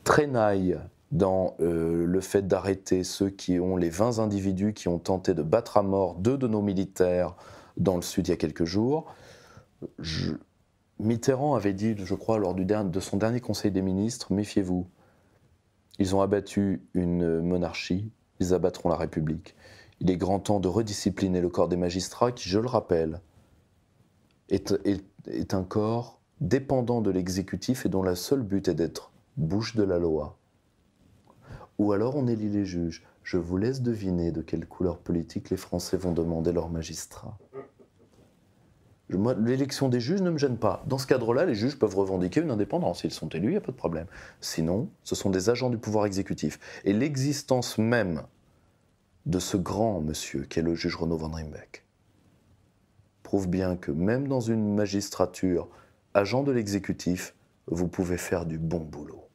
traînaille dans le fait d'arrêter ceux qui ont les 20 individus qui ont tenté de battre à mort 2 de nos militaires dans le sud il y a quelques jours. Mitterrand avait dit, je crois, lors de son dernier conseil des ministres, méfiez-vous, ils ont abattu une monarchie, ils abattront la République. Il est grand temps de rediscipliner le corps des magistrats qui, je le rappelle, est un corps dépendant de l'exécutif et dont le seul but est d'être bouche de la loi. Ou alors on élit les juges. Je vous laisse deviner de quelle couleur politique les Français vont demander leurs magistrats. Moi, l'élection des juges ne me gêne pas. Dans ce cadre-là, les juges peuvent revendiquer une indépendance. S'ils sont élus, il n'y a pas de problème. Sinon, ce sont des agents du pouvoir exécutif. Et l'existence même de ce grand monsieur qu'est le juge Renaud Van Rymbeck prouve bien que même dans une magistrature, agent de l'exécutif, vous pouvez faire du bon boulot.